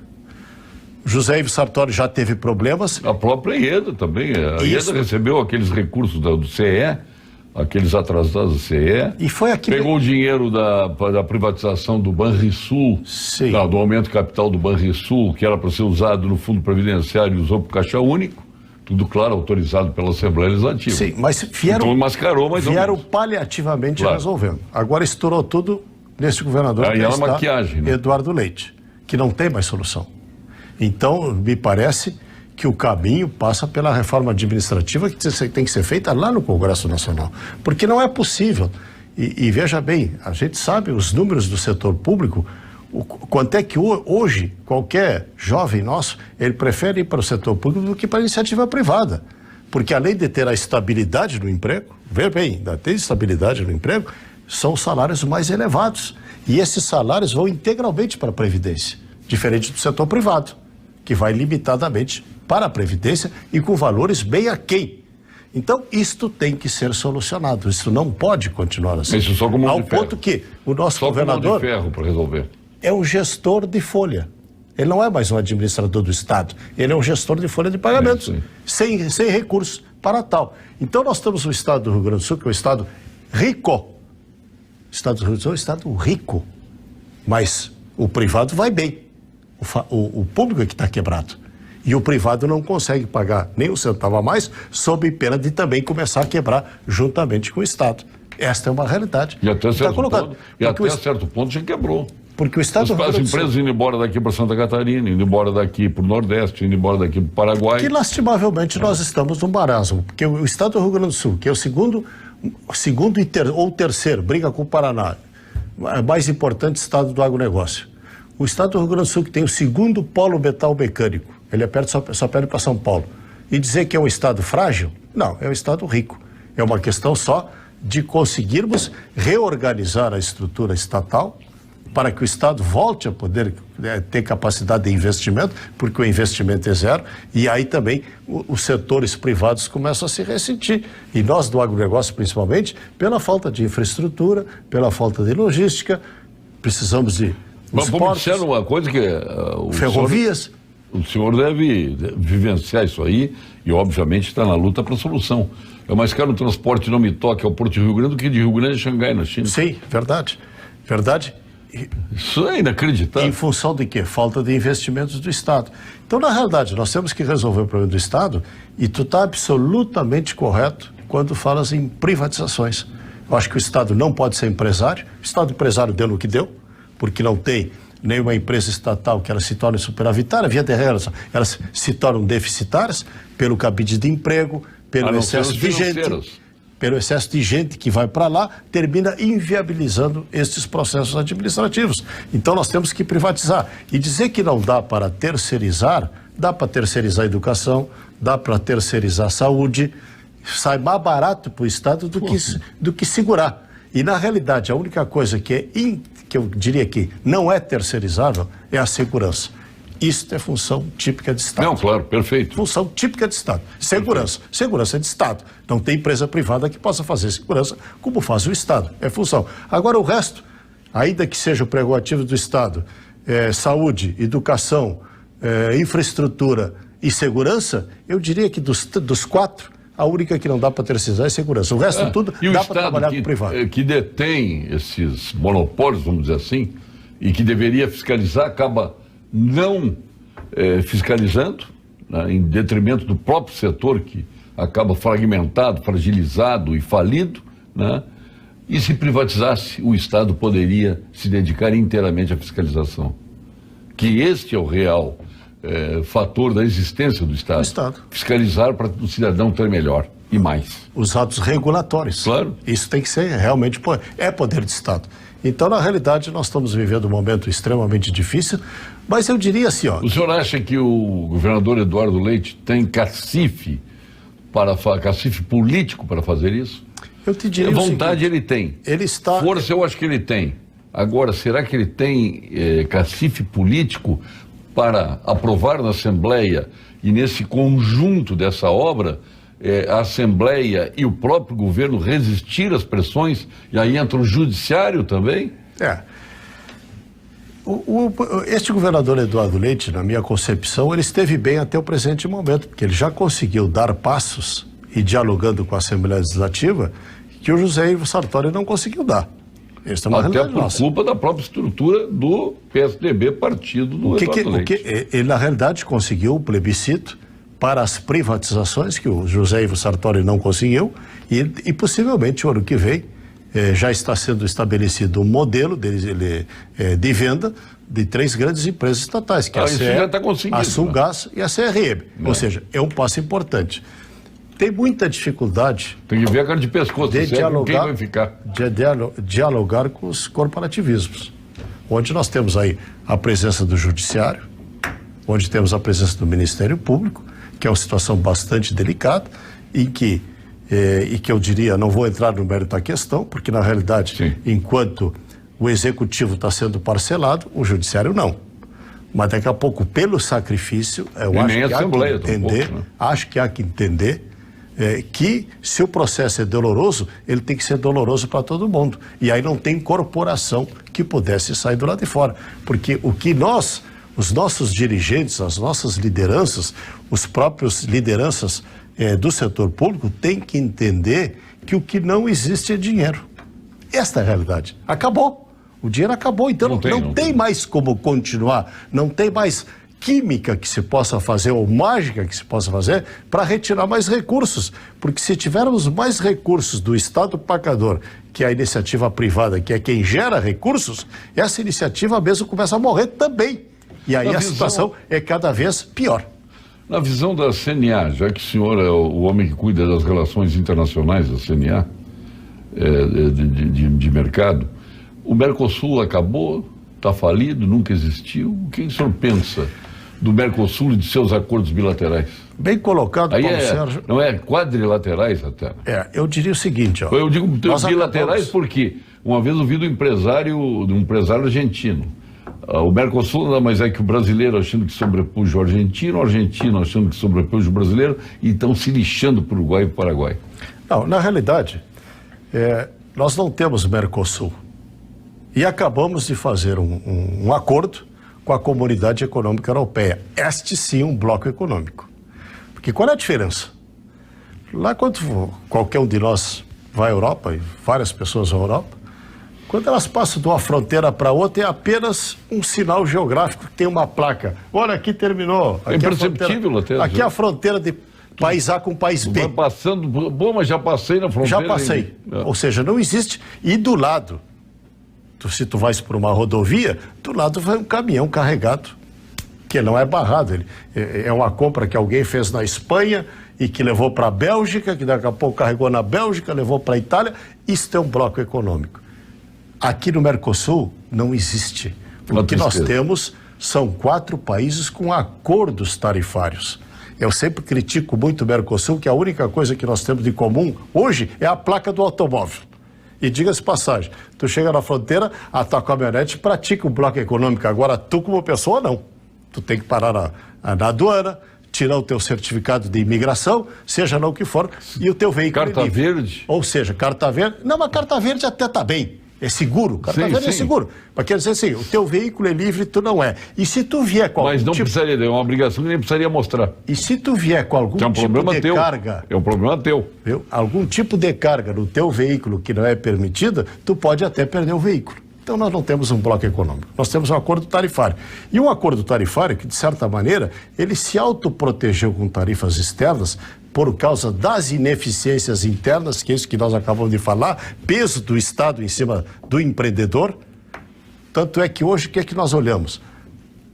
José Ivo Sartori já teve problemas. A própria IEDA também. A IEDA recebeu aqueles recursos do CE, aqueles atrasados do CE. E foi aqui. Pegou o dinheiro da privatização do Banrisul, do aumento capital do Banrisul, que era para ser usado no Fundo Previdenciário, e usou para o Caixa Único. Tudo claro, autorizado pela Assembleia Legislativa. Sim, mas vieram, então mascarou, mas vieram paliativamente resolvendo. Agora estourou tudo nesse governador que está, maquiagem, né? Eduardo Leite, que não tem mais solução. Então, me parece que o caminho passa pela reforma administrativa que tem que ser feita lá no Congresso Nacional. Porque não é possível. E veja bem, a gente sabe os números do setor público, quanto é que hoje qualquer jovem nosso, ele prefere ir para o setor público do que para a iniciativa privada. Porque além de ter a estabilidade no emprego, veja bem, ainda tem estabilidade no emprego, são os salários mais elevados. E esses salários vão integralmente para a Previdência, diferente do setor privado, que vai limitadamente para a Previdência e com valores bem aquém. Então, isto tem que ser solucionado. Isso não pode continuar assim. Isso só como ao ponto que o nosso governador de ferro para resolver. É um gestor de folha. Ele não é mais um administrador do Estado, ele é um gestor de folha de pagamentos, sem recursos para tal. Então nós temos o Estado do Rio Grande do Sul, que é um Estado rico. O Estado do Rio Grande do Sul é um Estado rico, mas o privado vai bem. O público é que está quebrado. E o privado não consegue pagar nem um centavo a mais, sob pena de também começar a quebrar juntamente com o Estado. Esta é uma realidade. E até certo ponto já quebrou. Porque o Estado... As empresas indo embora daqui para Santa Catarina, indo embora daqui para o Nordeste, indo embora daqui para o Paraguai. Que lastimavelmente nós estamos num marasmo, porque o Estado do Rio Grande do Sul, que é o segundo ou terceiro, briga com o Paraná, é mais importante Estado do agronegócio. O Estado do Rio Grande do Sul, que tem o segundo polo metal mecânico, ele é perto, só perde para São Paulo. E dizer que é um Estado frágil? Não, é um Estado rico. É uma questão só de conseguirmos reorganizar a estrutura estatal para que o Estado volte a poder ter capacidade de investimento, porque o investimento é zero, e aí também os setores privados começam a se ressentir. E nós do agronegócio, principalmente, pela falta de infraestrutura, pela falta de logística, precisamos de Mas vamos dizer uma coisa que... ferrovias... O senhor deve vivenciar isso aí e, obviamente, está na luta para a solução. É mais caro o transporte não me toque ao Porto de Rio Grande do que de Rio Grande a Xangai, na China. Sim, verdade. Verdade. Isso é inacreditável. Em função de quê? Falta de investimentos do Estado. Então, na realidade, nós temos que resolver o problema do Estado e tu está absolutamente correto quando falas em privatizações. Eu acho que o Estado não pode ser empresário. O Estado empresário deu no que deu, porque não tem nenhuma empresa estatal que ela se torne superavitária, via de regra, elas se tornam deficitárias pelo cabide de emprego, pelo excesso de gente. Pelo excesso de gente que vai para lá, termina inviabilizando estes processos administrativos. Então nós temos que privatizar. E dizer que não dá para terceirizar, dá para terceirizar a educação, dá para terceirizar a saúde, sai mais barato para o Estado do que segurar. E na realidade, a única coisa que eu diria que não é terceirizável é a segurança. Isto é função típica de Estado. Não, claro, perfeito. Função típica de Estado. Segurança. Perfeito. Segurança é de Estado. Não tem empresa privada que possa fazer segurança como faz o Estado. É função. Agora o resto, ainda que seja o prerrogativo do Estado, saúde, educação, infraestrutura e segurança, eu diria que dos quatro, a única que não dá para terceirizar é segurança. O resto tudo dá para trabalhar com o privado. Que detém esses monopólios, vamos dizer assim, e que deveria fiscalizar, acaba não fiscalizando, né, em detrimento do próprio setor que acaba fragmentado, fragilizado e falido, né? E se privatizasse, o Estado poderia se dedicar inteiramente à fiscalização. Que este é o real fator da existência do Estado. Fiscalizar para o cidadão ter melhor e mais. Os atos regulatórios. Claro. Isso tem que ser realmente poder de Estado. Então, na realidade, nós estamos vivendo um momento extremamente difícil, mas eu diria assim, ó... O senhor acha que o governador Eduardo Leite tem cacife político para fazer isso? Eu te diria vontade ele tem. Força eu acho que ele tem. Agora, será que ele tem cacife político para aprovar na Assembleia e nesse conjunto dessa obra, a Assembleia e o próprio governo resistir às pressões, e aí entra o Judiciário também? Este governador Eduardo Leite, na minha concepção, ele esteve bem até o presente momento, porque ele já conseguiu dar passos, e dialogando com a Assembleia Legislativa, que o José Ivo Sartori não conseguiu dar. Até por culpa da própria estrutura do PSDB, partido do Eduardo Leite. Ele, na realidade, conseguiu o plebiscito para as privatizações, que o José Ivo Sartori não conseguiu, e possivelmente o ano que vem já está sendo estabelecido um modelo de venda de 3 grandes empresas estatais, que é a CE, a Sulgás e a CRM. Ou seja, é um passo importante. Tem muita dificuldade... Tem que ver a cara de pescoço, de dialogar, quem vai ficar. Dialogar com os corporativismos, onde nós temos aí a presença do Judiciário, onde temos a presença do Ministério Público, que é uma situação bastante delicada, e que eu diria, não vou entrar no mérito da questão, porque na realidade, sim, enquanto o Executivo está sendo parcelado, o Judiciário não. Mas daqui a pouco, pelo sacrifício, eu acho que há que entender que se o processo é doloroso, ele tem que ser doloroso para todo mundo. E aí não tem corporação que pudesse sair do lado de fora. Porque o que nós os nossos dirigentes, as nossas lideranças, os próprios lideranças do setor público têm que entender que o que não existe é dinheiro. Esta é a realidade. Acabou. O dinheiro acabou, então não tem mais como continuar, não tem mais química que se possa fazer ou mágica que se possa fazer para retirar mais recursos, porque se tivermos mais recursos do Estado pagador, que é a iniciativa privada, que é quem gera recursos, essa iniciativa mesmo começa a morrer também. E aí a situação é cada vez pior. Na visão da CNA, já que o senhor é o homem que cuida das relações internacionais da CNA, de mercado, o Mercosul acabou, está falido, nunca existiu. O que o senhor pensa do Mercosul e de seus acordos bilaterais? Bem colocado, aí Paulo Sérgio. Não é quadrilaterais até? Eu diria o seguinte, ó. Eu digo bilaterais porque uma vez ouvi de um empresário argentino. O Mercosul nada mais é que o brasileiro achando que sobrepuja o argentino achando que sobrepuja o brasileiro, e estão se lixando para o Uruguai e para o Paraguai. Não, na realidade, nós não temos Mercosul. E acabamos de fazer um acordo com a Comunidade Econômica Europeia. Este sim um bloco econômico. Porque qual é a diferença? Lá quando qualquer um de nós vai à Europa, e várias pessoas vão à Europa, quando elas passam de uma fronteira para outra, é apenas um sinal geográfico que tem uma placa. Olha, aqui terminou. Aqui é imperceptível até. Aqui é a fronteira de país A com país B. Vai passando, bom, mas já passei na fronteira. Já passei. Ou seja, não existe. E do lado, se tu vais por uma rodovia, do lado vai um caminhão carregado, que não é barrado. É uma compra que alguém fez na Espanha e que levou para a Bélgica, que daqui a pouco carregou na Bélgica, levou para a Itália. Isto é um bloco econômico. Aqui no Mercosul não existe. O que nós temos são 4 países com acordos tarifários. Eu sempre critico muito o Mercosul, que a única coisa que nós temos de comum hoje é a placa do automóvel. E diga-se passagem, tu chega na fronteira, a tua caminhonete pratica o bloco econômico. Agora, tu como pessoa, não. Tu tem que parar na aduana, tirar o teu certificado de imigração, seja lá o que for, e o teu veículo Carta verde? Ou seja, carta verde... Não, mas carta verde até está bem. É seguro, carta verde é seguro. Mas quer dizer assim, o teu veículo é livre, tu não é. E se tu vier com algum Mas não precisaria, é uma obrigação que nem precisaria mostrar. E se tu vier com algum tipo de carga... É um problema teu. Viu? Algum tipo de carga no teu veículo que não é permitida, tu pode até perder o veículo. Então nós não temos um bloco econômico, nós temos um acordo tarifário. E um acordo tarifário que, de certa maneira, ele se autoprotegeu com tarifas externas por causa das ineficiências internas, que é isso que nós acabamos de falar, peso do Estado em cima do empreendedor. Tanto é que hoje, o que é que nós olhamos?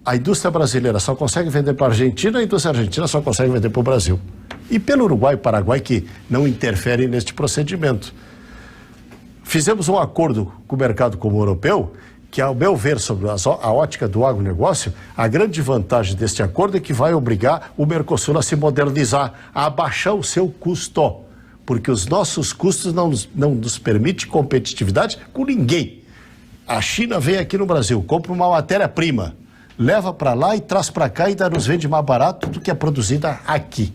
A indústria brasileira só consegue vender para a Argentina, a indústria argentina só consegue vender para o Brasil. E pelo Uruguai e Paraguai, que não interferem neste procedimento. Fizemos um acordo com o mercado comum europeu, que, ao meu ver, sobre a ótica do agronegócio, a grande vantagem deste acordo é que vai obrigar o Mercosul a se modernizar, a abaixar o seu custo, porque os nossos custos não nos permitem competitividade com ninguém. A China vem aqui no Brasil, compra uma matéria-prima, leva para lá e traz para cá e ainda nos vende mais barato do que é produzida aqui.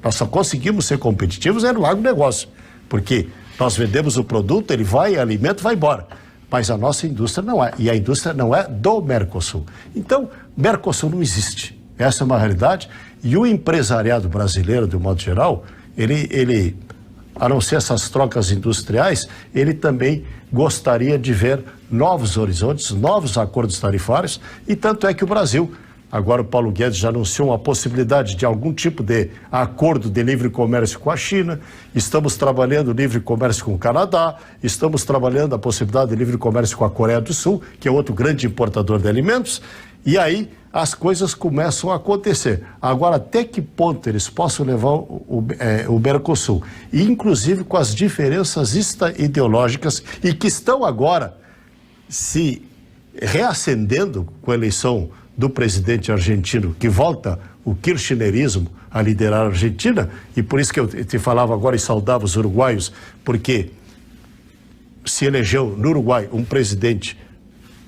Nós só conseguimos ser competitivos no agronegócio, porque nós vendemos o produto, ele vai, alimento, vai embora. Mas a nossa indústria não é. E a indústria não é do Mercosul. Então, Mercosul não existe. Essa é uma realidade. E o empresariado brasileiro, de um modo geral, ele, a não ser essas trocas industriais, ele também gostaria de ver novos horizontes, novos acordos tarifários. E tanto é que o Brasil... Agora o Paulo Guedes já anunciou uma possibilidade de algum tipo de acordo de livre comércio com a China. Estamos trabalhando livre comércio com o Canadá. Estamos trabalhando a possibilidade de livre comércio com a Coreia do Sul, que é outro grande importador de alimentos. E aí as coisas começam a acontecer. Agora, até que ponto eles possam levar o Mercosul? E inclusive com as diferenças ideológicas e que estão agora se reacendendo com a eleição do presidente argentino, que volta o kirchnerismo a liderar a Argentina, e por isso que eu te falava agora e saudava os uruguaios, porque se elegeu no Uruguai um presidente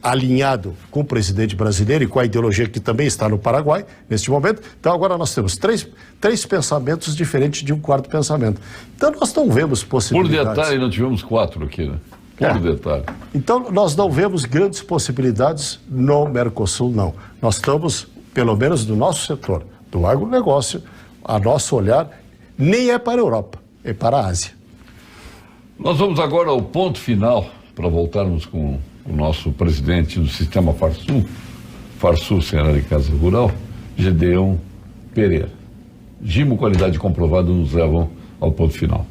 alinhado com o presidente brasileiro e com a ideologia que também está no Paraguai, neste momento. Então agora nós temos três pensamentos diferentes de um quarto pensamento. Então nós não vemos possibilidades. Por detalhe, nós tivemos 4 aqui, né? por detalhe. Então, nós não vemos grandes possibilidades no Mercosul, não. Nós estamos, pelo menos do nosso setor, do agronegócio, a nosso olhar nem é para a Europa, é para a Ásia. Nós vamos agora ao ponto final, para voltarmos com o nosso presidente do Sistema Farsul Cenário e Casa Rural, Gedeon Pereira. Gimo, qualidade comprovada, nos levam ao ponto final.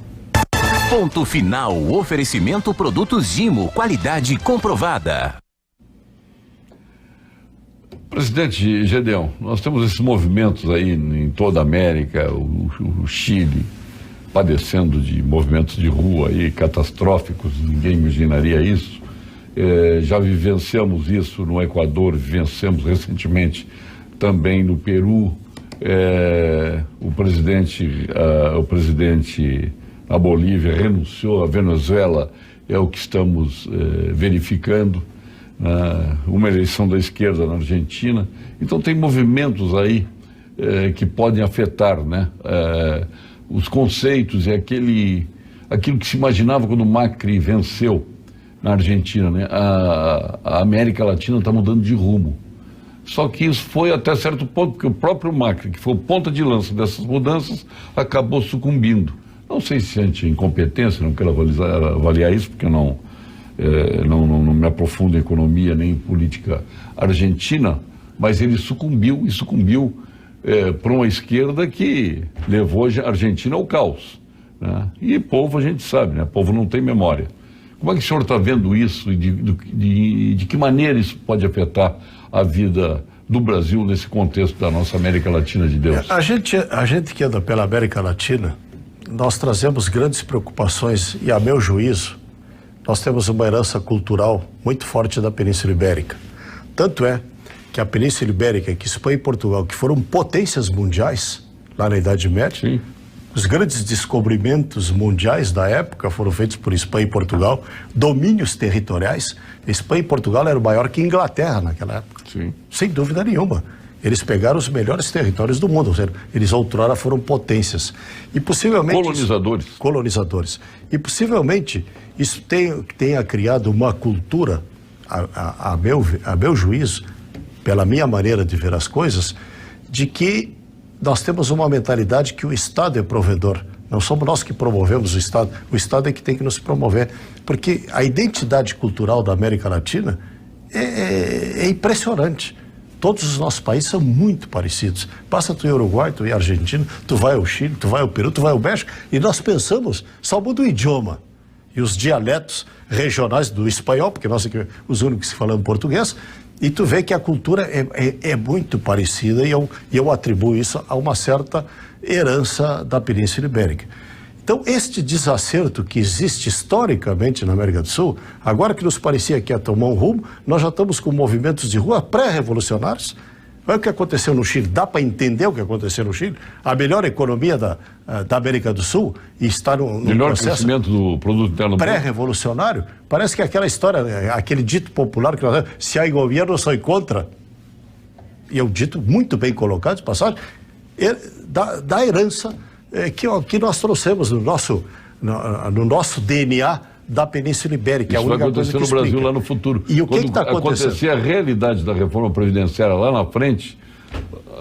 Ponto final, oferecimento produtos Gimo, qualidade comprovada. Presidente Gedeon, nós temos esses movimentos aí em toda a América, o Chile padecendo de movimentos de rua aí catastróficos, ninguém imaginaria isso. Já vivenciamos isso no Equador, vivenciamos recentemente também no Peru. O presidente a Bolívia renunciou, a Venezuela é o que estamos verificando, uma eleição da esquerda na Argentina. Então tem movimentos aí que podem afetar, né, os conceitos e aquilo que se imaginava quando o Macri venceu na Argentina, né? A América Latina está mudando de rumo. Só que isso foi até certo ponto, porque o próprio Macri, que foi o ponta de lança dessas mudanças, acabou sucumbindo. Não sei se é incompetência, não quero avaliar isso, porque eu não me aprofundo em economia nem em política argentina, mas ele sucumbiu para uma esquerda que levou a Argentina ao caos, né? E povo a gente sabe, né? Povo não tem memória. Como é que o senhor está vendo isso e de que maneira isso pode afetar a vida do Brasil nesse contexto da nossa América Latina de Deus? A gente que anda pela América Latina, nós trazemos grandes preocupações e, a meu juízo, nós temos uma herança cultural muito forte da Península Ibérica. Tanto é que a Península Ibérica, que Espanha e Portugal, que foram potências mundiais lá na Idade Média, sim, os grandes descobrimentos mundiais da época foram feitos por Espanha e Portugal, domínios territoriais. Espanha e Portugal eram maior que Inglaterra naquela época, sim, sem dúvida nenhuma. Eles pegaram os melhores territórios do mundo, ou seja, eles outrora foram potências. E possivelmente... Colonizadores. E possivelmente isso tenha criado uma cultura, a meu juízo, pela minha maneira de ver as coisas, de que nós temos uma mentalidade que o Estado é provedor. Não somos nós que promovemos o Estado é que tem que nos promover. Porque a identidade cultural da América Latina é impressionante. Todos os nossos países são muito parecidos. Basta tu ir ao Uruguai, tu ir à Argentina, tu vai ao Chile, tu vai ao Peru, tu vai ao México, e nós pensamos, só muda o idioma e os dialetos regionais do espanhol, porque nós somos os únicos que falamos português, e tu vê que a cultura é muito parecida, e eu atribuo isso a uma certa herança da Península Ibérica. Então, este desacerto que existe historicamente na América do Sul, agora que nos parecia que ia tomar um rumo, nós já estamos com movimentos de rua pré-revolucionários. Olha o que aconteceu no Chile. Dá para entender o que aconteceu no Chile? A melhor economia da América do Sul está no melhor processo crescimento do produto interno pré-revolucionário. Parece que aquela história, aquele dito popular que nós temos, se há governo, sou contra. E é um dito muito bem colocado, de passagem, da herança que nós trouxemos no nosso DNA da Península Ibérica. Isso vai acontecer no Brasil lá no futuro. E o que está acontecendo? Quando acontecer a realidade da reforma previdenciária lá na frente,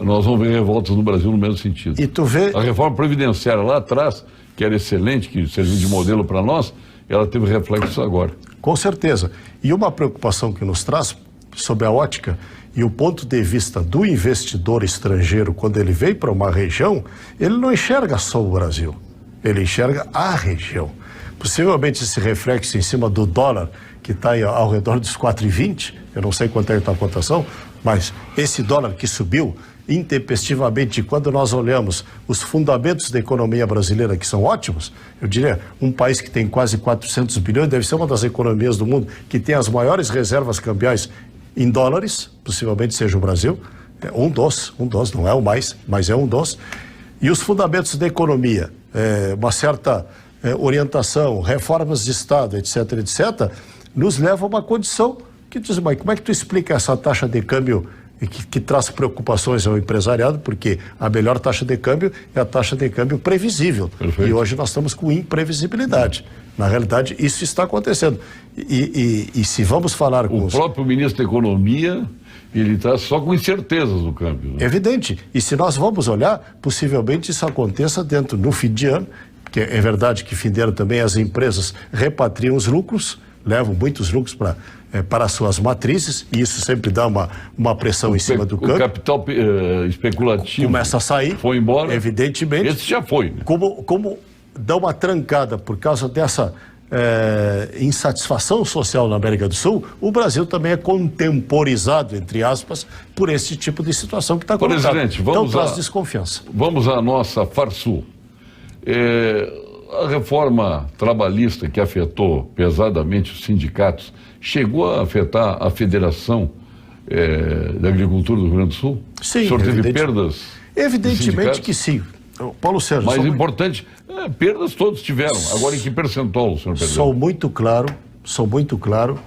nós vamos ver revoltas no Brasil no mesmo sentido. E tu vê... A reforma previdenciária lá atrás, que era excelente, que serviu de modelo para nós, ela teve reflexos agora. Com certeza. E uma preocupação que nos traz sobre a ótica e o ponto de vista do investidor estrangeiro, quando ele vem para uma região, ele não enxerga só o Brasil, ele enxerga a região. Possivelmente esse reflexo em cima do dólar, que está ao redor dos 4,20, eu não sei quanto é a cotação, mas esse dólar que subiu intempestivamente, quando nós olhamos os fundamentos da economia brasileira, que são ótimos, eu diria, um país que tem quase 400 bilhões, deve ser uma das economias do mundo que tem as maiores reservas cambiais em dólares, possivelmente seja o Brasil, um dos, não é o mais, mas é um dos. E os fundamentos da economia, uma certa orientação, reformas de Estado, etc., nos leva a uma condição que diz, mas como é que tu explica essa taxa de câmbio que traz preocupações ao empresariado, porque a melhor taxa de câmbio é a taxa de câmbio previsível. Perfeito. E hoje nós estamos com imprevisibilidade. Na realidade, isso está acontecendo. E se vamos falar com o próprio ministro da Economia, ele está só com incertezas no câmbio. Né? Evidente. E se nós vamos olhar, possivelmente isso aconteça no fim de ano, porque é verdade que fim de ano também as empresas repatriam os lucros, levam muitos lucros para suas matrizes, e isso sempre dá uma pressão em cima do câmbio. O capital especulativo começa a sair. Foi embora. Evidentemente. Esse já foi. Né? Como dá uma trancada por causa dessa insatisfação social na América do Sul, o Brasil também é contemporizado, entre aspas, por esse tipo de situação que está colocada. Presidente, então traz desconfiança. Vamos à nossa Farsul. A reforma trabalhista que afetou pesadamente os sindicatos chegou a afetar a Federação da Agricultura do Rio Grande do Sul? Sim. O senhor teve perdas? Evidentemente que sim. Paulo Sérgio. Mais importante, perdas todos tiveram. Agora, em que percentual o senhor perdeu? Sou muito claro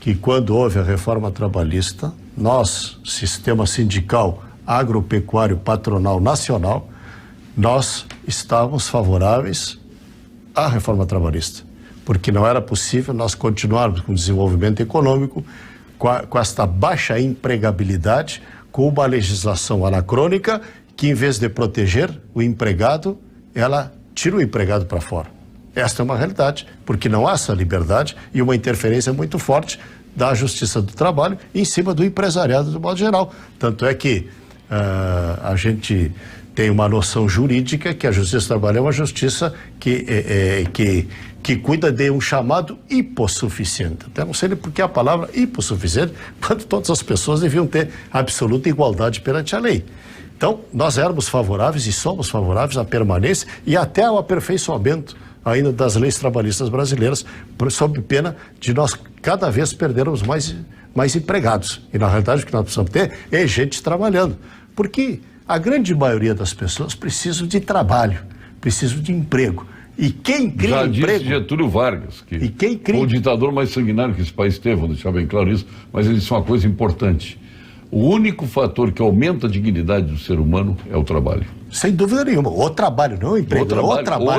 que quando houve a reforma trabalhista, nós, sistema sindical, agropecuário, patronal, nacional, nós estávamos favoráveis à reforma trabalhista, porque não era possível nós continuarmos com o desenvolvimento econômico, com esta baixa empregabilidade, com uma legislação anacrônica que, em vez de proteger o empregado, ela tira o empregado para fora. Esta é uma realidade, porque não há essa liberdade e uma interferência muito forte da Justiça do Trabalho em cima do empresariado do modo geral. Tanto é que a gente tem uma noção jurídica que a Justiça do Trabalho é uma justiça que cuida de um chamado hipossuficiente. Até não sei por que a palavra hipossuficiente, quando todas as pessoas deviam ter absoluta igualdade perante a lei. Então, nós éramos favoráveis e somos favoráveis à permanência e até ao aperfeiçoamento ainda das leis trabalhistas brasileiras, sob pena de nós cada vez perdermos mais empregados. E, na realidade, o que nós precisamos ter é gente trabalhando. Porque a grande maioria das pessoas precisam de trabalho, precisam de emprego. E quem cria já emprego... disse Getúlio Vargas, que foi o ditador mais sanguinário que esse país teve, vou deixar bem claro isso, mas ele disse uma coisa importante. O único fator que aumenta a dignidade do ser humano é o trabalho. Sem dúvida nenhuma. O trabalho, não o emprego, é o trabalho.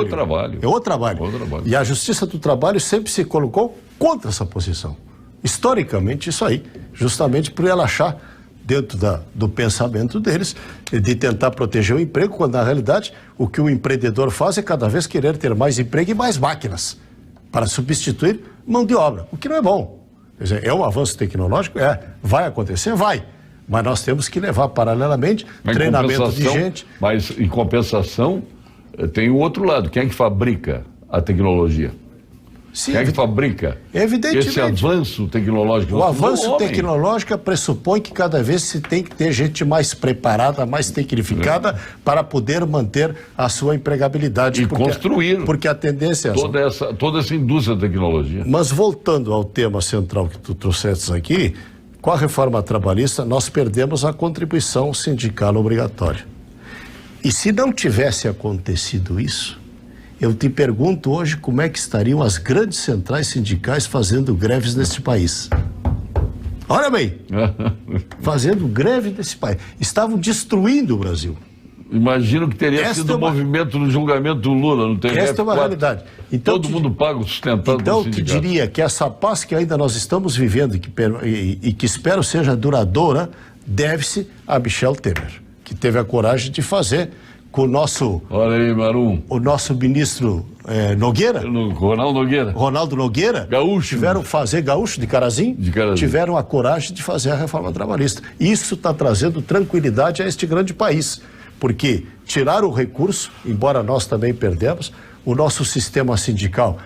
É o trabalho. trabalho. E a Justiça do Trabalho sempre se colocou contra essa posição. Historicamente, isso aí. Justamente por ela achar, dentro do pensamento deles, de tentar proteger o emprego, quando na realidade o que o empreendedor faz é cada vez querer ter mais emprego e mais máquinas para substituir mão de obra, o que não é bom. Quer dizer, é um avanço tecnológico? Vai acontecer? Vai. Mas nós temos que levar paralelamente treinamento de gente. Mas, em compensação, tem o outro lado. Quem é que fabrica a tecnologia? Sim, quem é que fabrica esse avanço tecnológico? O avanço tecnológico pressupõe que cada vez se tem que ter gente mais preparada, mais tecnificada, para poder manter a sua empregabilidade. E construir. Porque a tendência é toda essa indústria da tecnologia. Mas voltando ao tema central que tu trouxeste aqui, com a reforma trabalhista, nós perdemos a contribuição sindical obrigatória. E se não tivesse acontecido isso, eu te pergunto hoje como é que estariam as grandes centrais sindicais fazendo greves neste país. Olha bem, fazendo greve nesse país. Estavam destruindo o Brasil. Imagino que teria sido o movimento no julgamento do Lula, não tem? Esta é uma realidade. Então, todo mundo paga o sustentado então, te diria que essa paz que ainda nós estamos vivendo e que espero seja duradoura, deve-se a Michel Temer, que teve a coragem de fazer com o nosso... Olha aí, Marum. O nosso ministro Nogueira. Ronaldo Nogueira. Gaúcho. Gaúcho de Carazinho. Tiveram a coragem de fazer a reforma trabalhista. Isso está trazendo tranquilidade a este grande país. Porque tiraram o recurso, embora nós também perdemos, o nosso sistema sindical,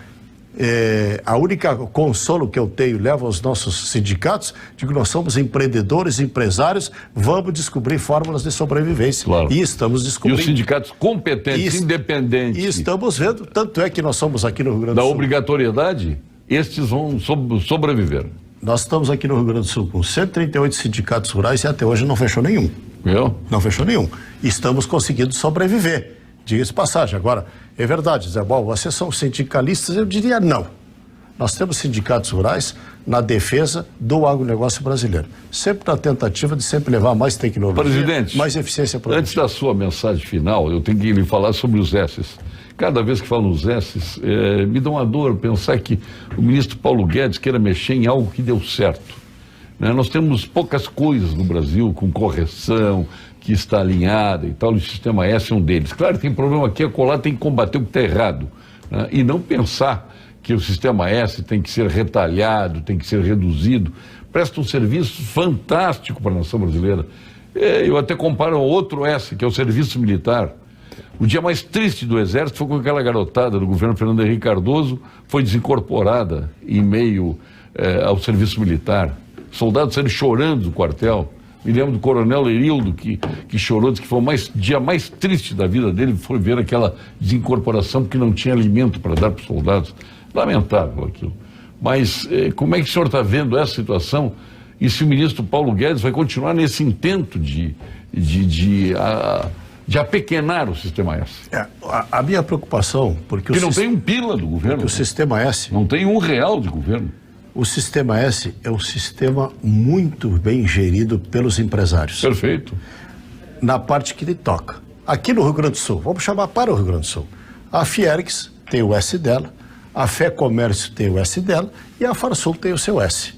a única consolo que eu tenho, levo aos nossos sindicatos, digo, nós somos empreendedores, empresários, vamos descobrir fórmulas de sobrevivência. Claro. E estamos descobrindo. E os sindicatos competentes, independentes. E estamos vendo, tanto é que nós somos aqui no Rio Grande do Sul. Da obrigatoriedade, estes vão sobreviver. Nós estamos aqui no Rio Grande do Sul com 138 sindicatos rurais e até hoje não fechou nenhum. Não fechou nenhum. E estamos conseguindo sobreviver. Diga-se passagem. Agora, é verdade, Zé Bom, vocês são sindicalistas? Eu diria não. Nós temos sindicatos rurais na defesa do agronegócio brasileiro. Sempre na tentativa de sempre levar mais tecnologia, Presidente, mais eficiência produtiva. Antes da sua mensagem final, eu tenho que lhe falar sobre os S's. cada vez que falo nos S's, me dá uma dor pensar que o ministro Paulo Guedes queira mexer em algo que deu certo. Né? Nós temos poucas coisas no Brasil com correção, que está alinhada e tal, o sistema S é um deles. Claro, tem problema aqui, acolá tem que combater o que está errado, né? E não pensar que o sistema S tem que ser retalhado, tem que ser reduzido. Presta um serviço fantástico para a nação brasileira. Eu até comparo ao outro S, que é o serviço militar. O dia mais triste do Exército foi quando aquela garotada do governo Fernando Henrique Cardoso foi desincorporada em meio ao serviço militar. Soldados saíram chorando do quartel. Me lembro do coronel Erildo, que chorou, disse que foi o dia mais triste da vida dele, foi ver aquela desincorporação, porque não tinha alimento para dar para os soldados. Lamentável aquilo. Mas como é que o senhor está vendo essa situação? E se o ministro Paulo Guedes vai continuar nesse intento de apequenar o sistema S? A minha preocupação, porque não tem um pila do governo. O sistema S... Não tem R$1 de governo. O sistema S é um sistema muito bem gerido pelos empresários. Perfeito. Na parte que lhe toca. Aqui no Rio Grande do Sul, vamos chamar para o Rio Grande do Sul. A Fiergs tem o S dela, a Fé Comércio tem o S dela e a Farsul tem o seu S.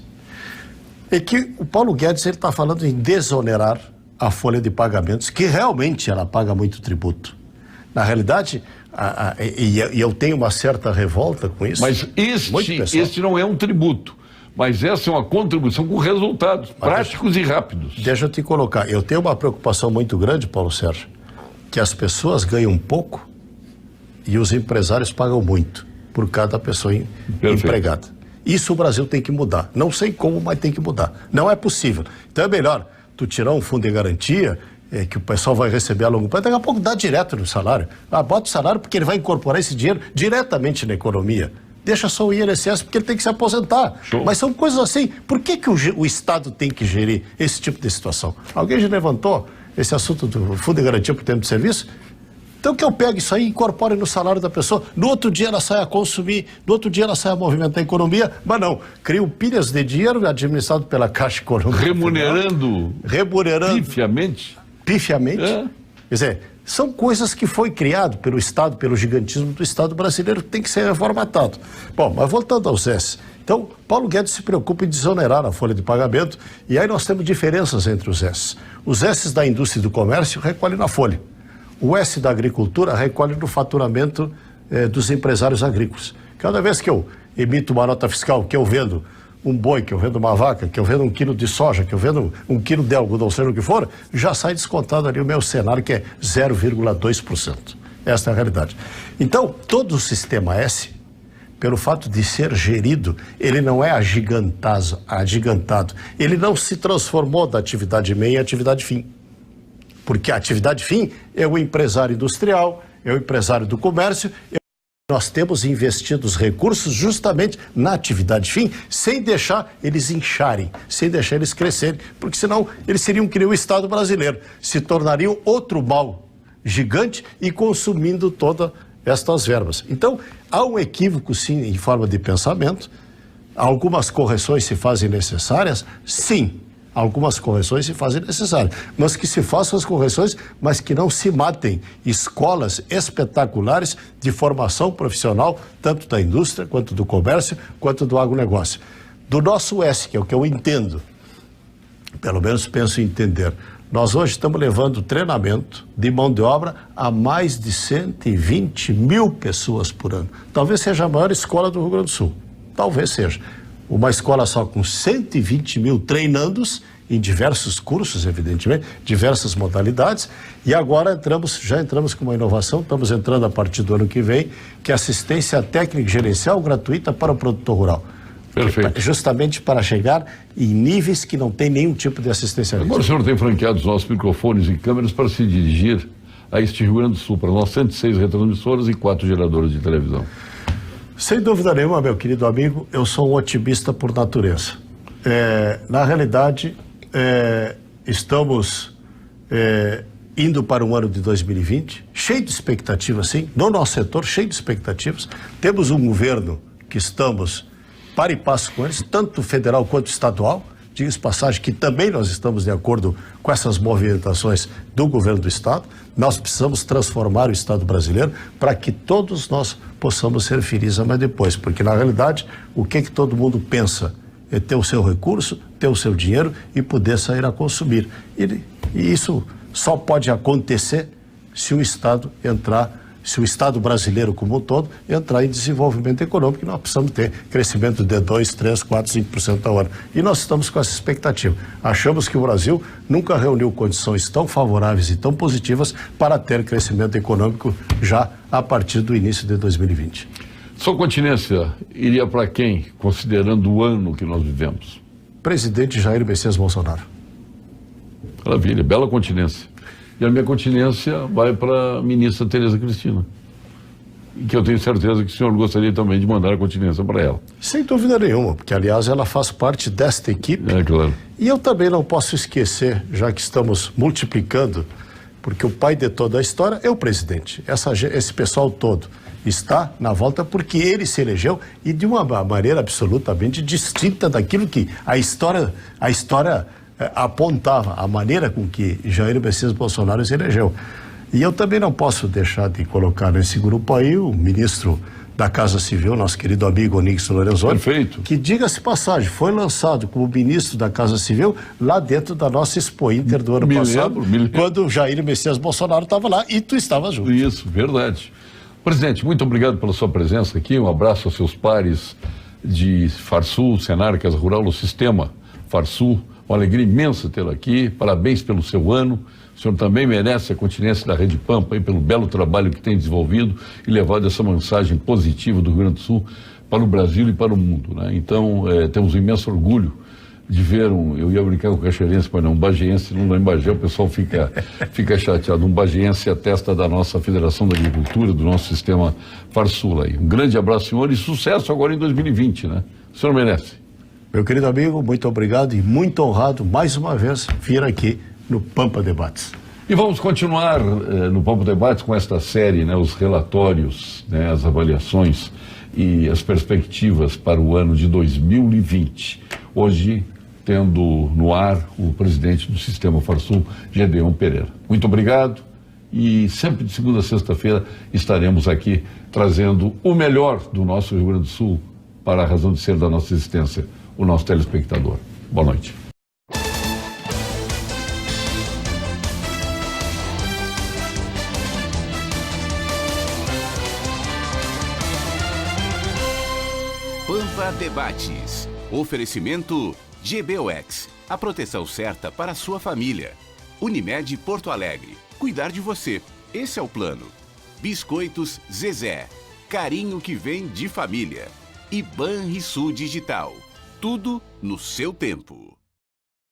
E que o Paulo Guedes está falando em desonerar a folha de pagamentos, que realmente ela paga muito tributo. Na realidade, e eu tenho uma certa revolta com isso. Mas este não é um tributo, mas essa é uma contribuição com resultados práticos e rápidos. Deixa eu te colocar, eu tenho uma preocupação muito grande, Paulo Sérgio, que as pessoas ganham pouco e os empresários pagam muito por cada pessoa empregada. Isso o Brasil tem que mudar. Não sei como, mas tem que mudar. Não é possível. Então é melhor tu tirar um fundo de garantia que o pessoal vai receber a longo prazo, daqui a pouco dá direto no salário. Bota o salário porque ele vai incorporar esse dinheiro diretamente na economia. Deixa só o INSS porque ele tem que se aposentar. Show. Mas são coisas assim. Por que o Estado tem que gerir esse tipo de situação? Alguém já levantou esse assunto do fundo de garantia por tempo de serviço? Então que eu pego isso aí e incorpore no salário da pessoa. No outro dia ela sai a consumir, no outro dia ela sai a movimentar a economia, mas não. Criam pilhas de dinheiro administrado pela Caixa Econômica. Remunerando pifiamente. Quer dizer, são coisas que foi criado pelo Estado, pelo gigantismo do Estado brasileiro, que tem que ser reformatado. Bom, mas voltando aos S. Então, Paulo Guedes se preocupa em desonerar a folha de pagamento e aí nós temos diferenças entre os S. Os S da indústria e do comércio recolhem na folha. O S da agricultura recolhe no faturamento dos empresários agrícolas. Cada vez que eu emito uma nota fiscal, que eu vendo um boi, que eu vendo uma vaca, que eu vendo 1 quilo de soja, que eu vendo 1 quilo de algodão, seja o que for, já sai descontado ali o meu cenário, que é 0,2%. Esta é a realidade. Então, todo o sistema S, pelo fato de ser gerido, ele não é agigantado. Ele não se transformou da atividade meia em atividade fim. Porque a atividade fim é o empresário industrial, é o empresário do comércio. Nós temos investido os recursos justamente na atividade fim, sem deixar eles incharem, sem deixar eles crescerem, porque senão eles seriam que nem o Estado brasileiro, se tornariam outro mal gigante e consumindo todas estas verbas. Então, há um equívoco sim em forma de pensamento, algumas correções se fazem necessárias, sim. Algumas correções se fazem necessárias, mas que se façam as correções, mas que não se matem escolas espetaculares de formação profissional, tanto da indústria, quanto do comércio, quanto do agronegócio. Do nosso S, que é o que eu entendo, pelo menos penso em entender, nós hoje estamos levando treinamento de mão de obra a mais de 120 mil pessoas por ano. Talvez seja a maior escola do Rio Grande do Sul, talvez seja. Uma escola só com 120 mil treinandos em diversos cursos, evidentemente, diversas modalidades, e agora já entramos com uma inovação, estamos entrando a partir do ano que vem, que é assistência técnica e gerencial gratuita para o produtor rural. Perfeito. Justamente para chegar em níveis que não tem nenhum tipo de assistência. Agora o senhor tem franqueado os nossos microfones e câmeras para se dirigir a este Rio Grande do Sul, para nós 106 retransmissoras e 4 geradores de televisão. Sem dúvida nenhuma, meu querido amigo, eu sou um otimista por natureza. Na realidade, estamos indo para um ano de 2020, cheio de expectativas, sim, no nosso setor, cheio de expectativas. Temos um governo que estamos para e passo com eles, tanto federal quanto estadual, diga-se passagem que também nós estamos de acordo com essas movimentações do governo do Estado. Nós precisamos transformar o Estado brasileiro para que todos nós possamos ser felizes amanhã depois, porque na realidade o que todo mundo pensa é ter o seu recurso, ter o seu dinheiro e poder sair a consumir. E isso só pode acontecer se o Estado brasileiro como um todo entrar em desenvolvimento econômico, e nós precisamos ter crescimento de 2, 3, 4, 5% ao ano. E nós estamos com essa expectativa. Achamos que o Brasil nunca reuniu condições tão favoráveis e tão positivas para ter crescimento econômico já a partir do início de 2020. Sua continência iria para quem, considerando o ano que nós vivemos? Presidente Jair Messias Bolsonaro. Maravilha, bela continência. E a minha continência vai para a ministra Tereza Cristina, que eu tenho certeza que o senhor gostaria também de mandar a continência para ela. Sem dúvida nenhuma, porque aliás ela faz parte desta equipe. É claro. E eu também não posso esquecer, já que estamos multiplicando, porque o pai de toda a história é o presidente. Esse pessoal todo está na volta porque ele se elegeu e de uma maneira absolutamente distinta daquilo que a história apontava, a maneira com que Jair Messias Bolsonaro se elegeu. E eu também não posso deixar de colocar nesse grupo aí o ministro da Casa Civil, nosso querido amigo Onyx Lorenzoni. Perfeito. Que, diga-se passagem, foi lançado como ministro da Casa Civil lá dentro da nossa Expo Inter do ano passado, quando o Jair Messias Bolsonaro estava lá e tu estava junto. Isso, verdade. Presidente, muito obrigado pela sua presença aqui, um abraço aos seus pares de Farsul, Senar, Casa Rural, o Sistema Farsul. Uma alegria imensa tê-lo aqui, parabéns pelo seu ano. O senhor também merece a continência da Rede Pampa, pelo belo trabalho que tem desenvolvido e levado essa mensagem positiva do Rio Grande do Sul para o Brasil e para o mundo, né? Então, temos um imenso orgulho de ver eu ia brincar com o caxerense, mas não, um bagiense, não em Bagé, o pessoal fica chateado. Um bagiense é a testa da nossa Federação da Agricultura, do nosso sistema Farsul aí. Um grande abraço, senhor, e sucesso agora em 2020, né? O senhor merece. Meu querido amigo, muito obrigado e muito honrado, mais uma vez, vir aqui no Pampa Debates. E vamos continuar no Pampa Debates com esta série, né, os relatórios, né, as avaliações e as perspectivas para o ano de 2020. Hoje, tendo no ar o presidente do Sistema Farsul, Gedeon Pereira. Muito obrigado e sempre de segunda a sexta-feira estaremos aqui trazendo o melhor do nosso Rio Grande do Sul para a razão de ser da nossa existência, o nosso telespectador. Boa noite. Pampa Debates. Oferecimento GBOX. A proteção certa para a sua família. Unimed Porto Alegre. Cuidar de você. Esse é o plano. Biscoitos Zezé. Carinho que vem de família. E Banrisul Digital. Tudo no seu tempo.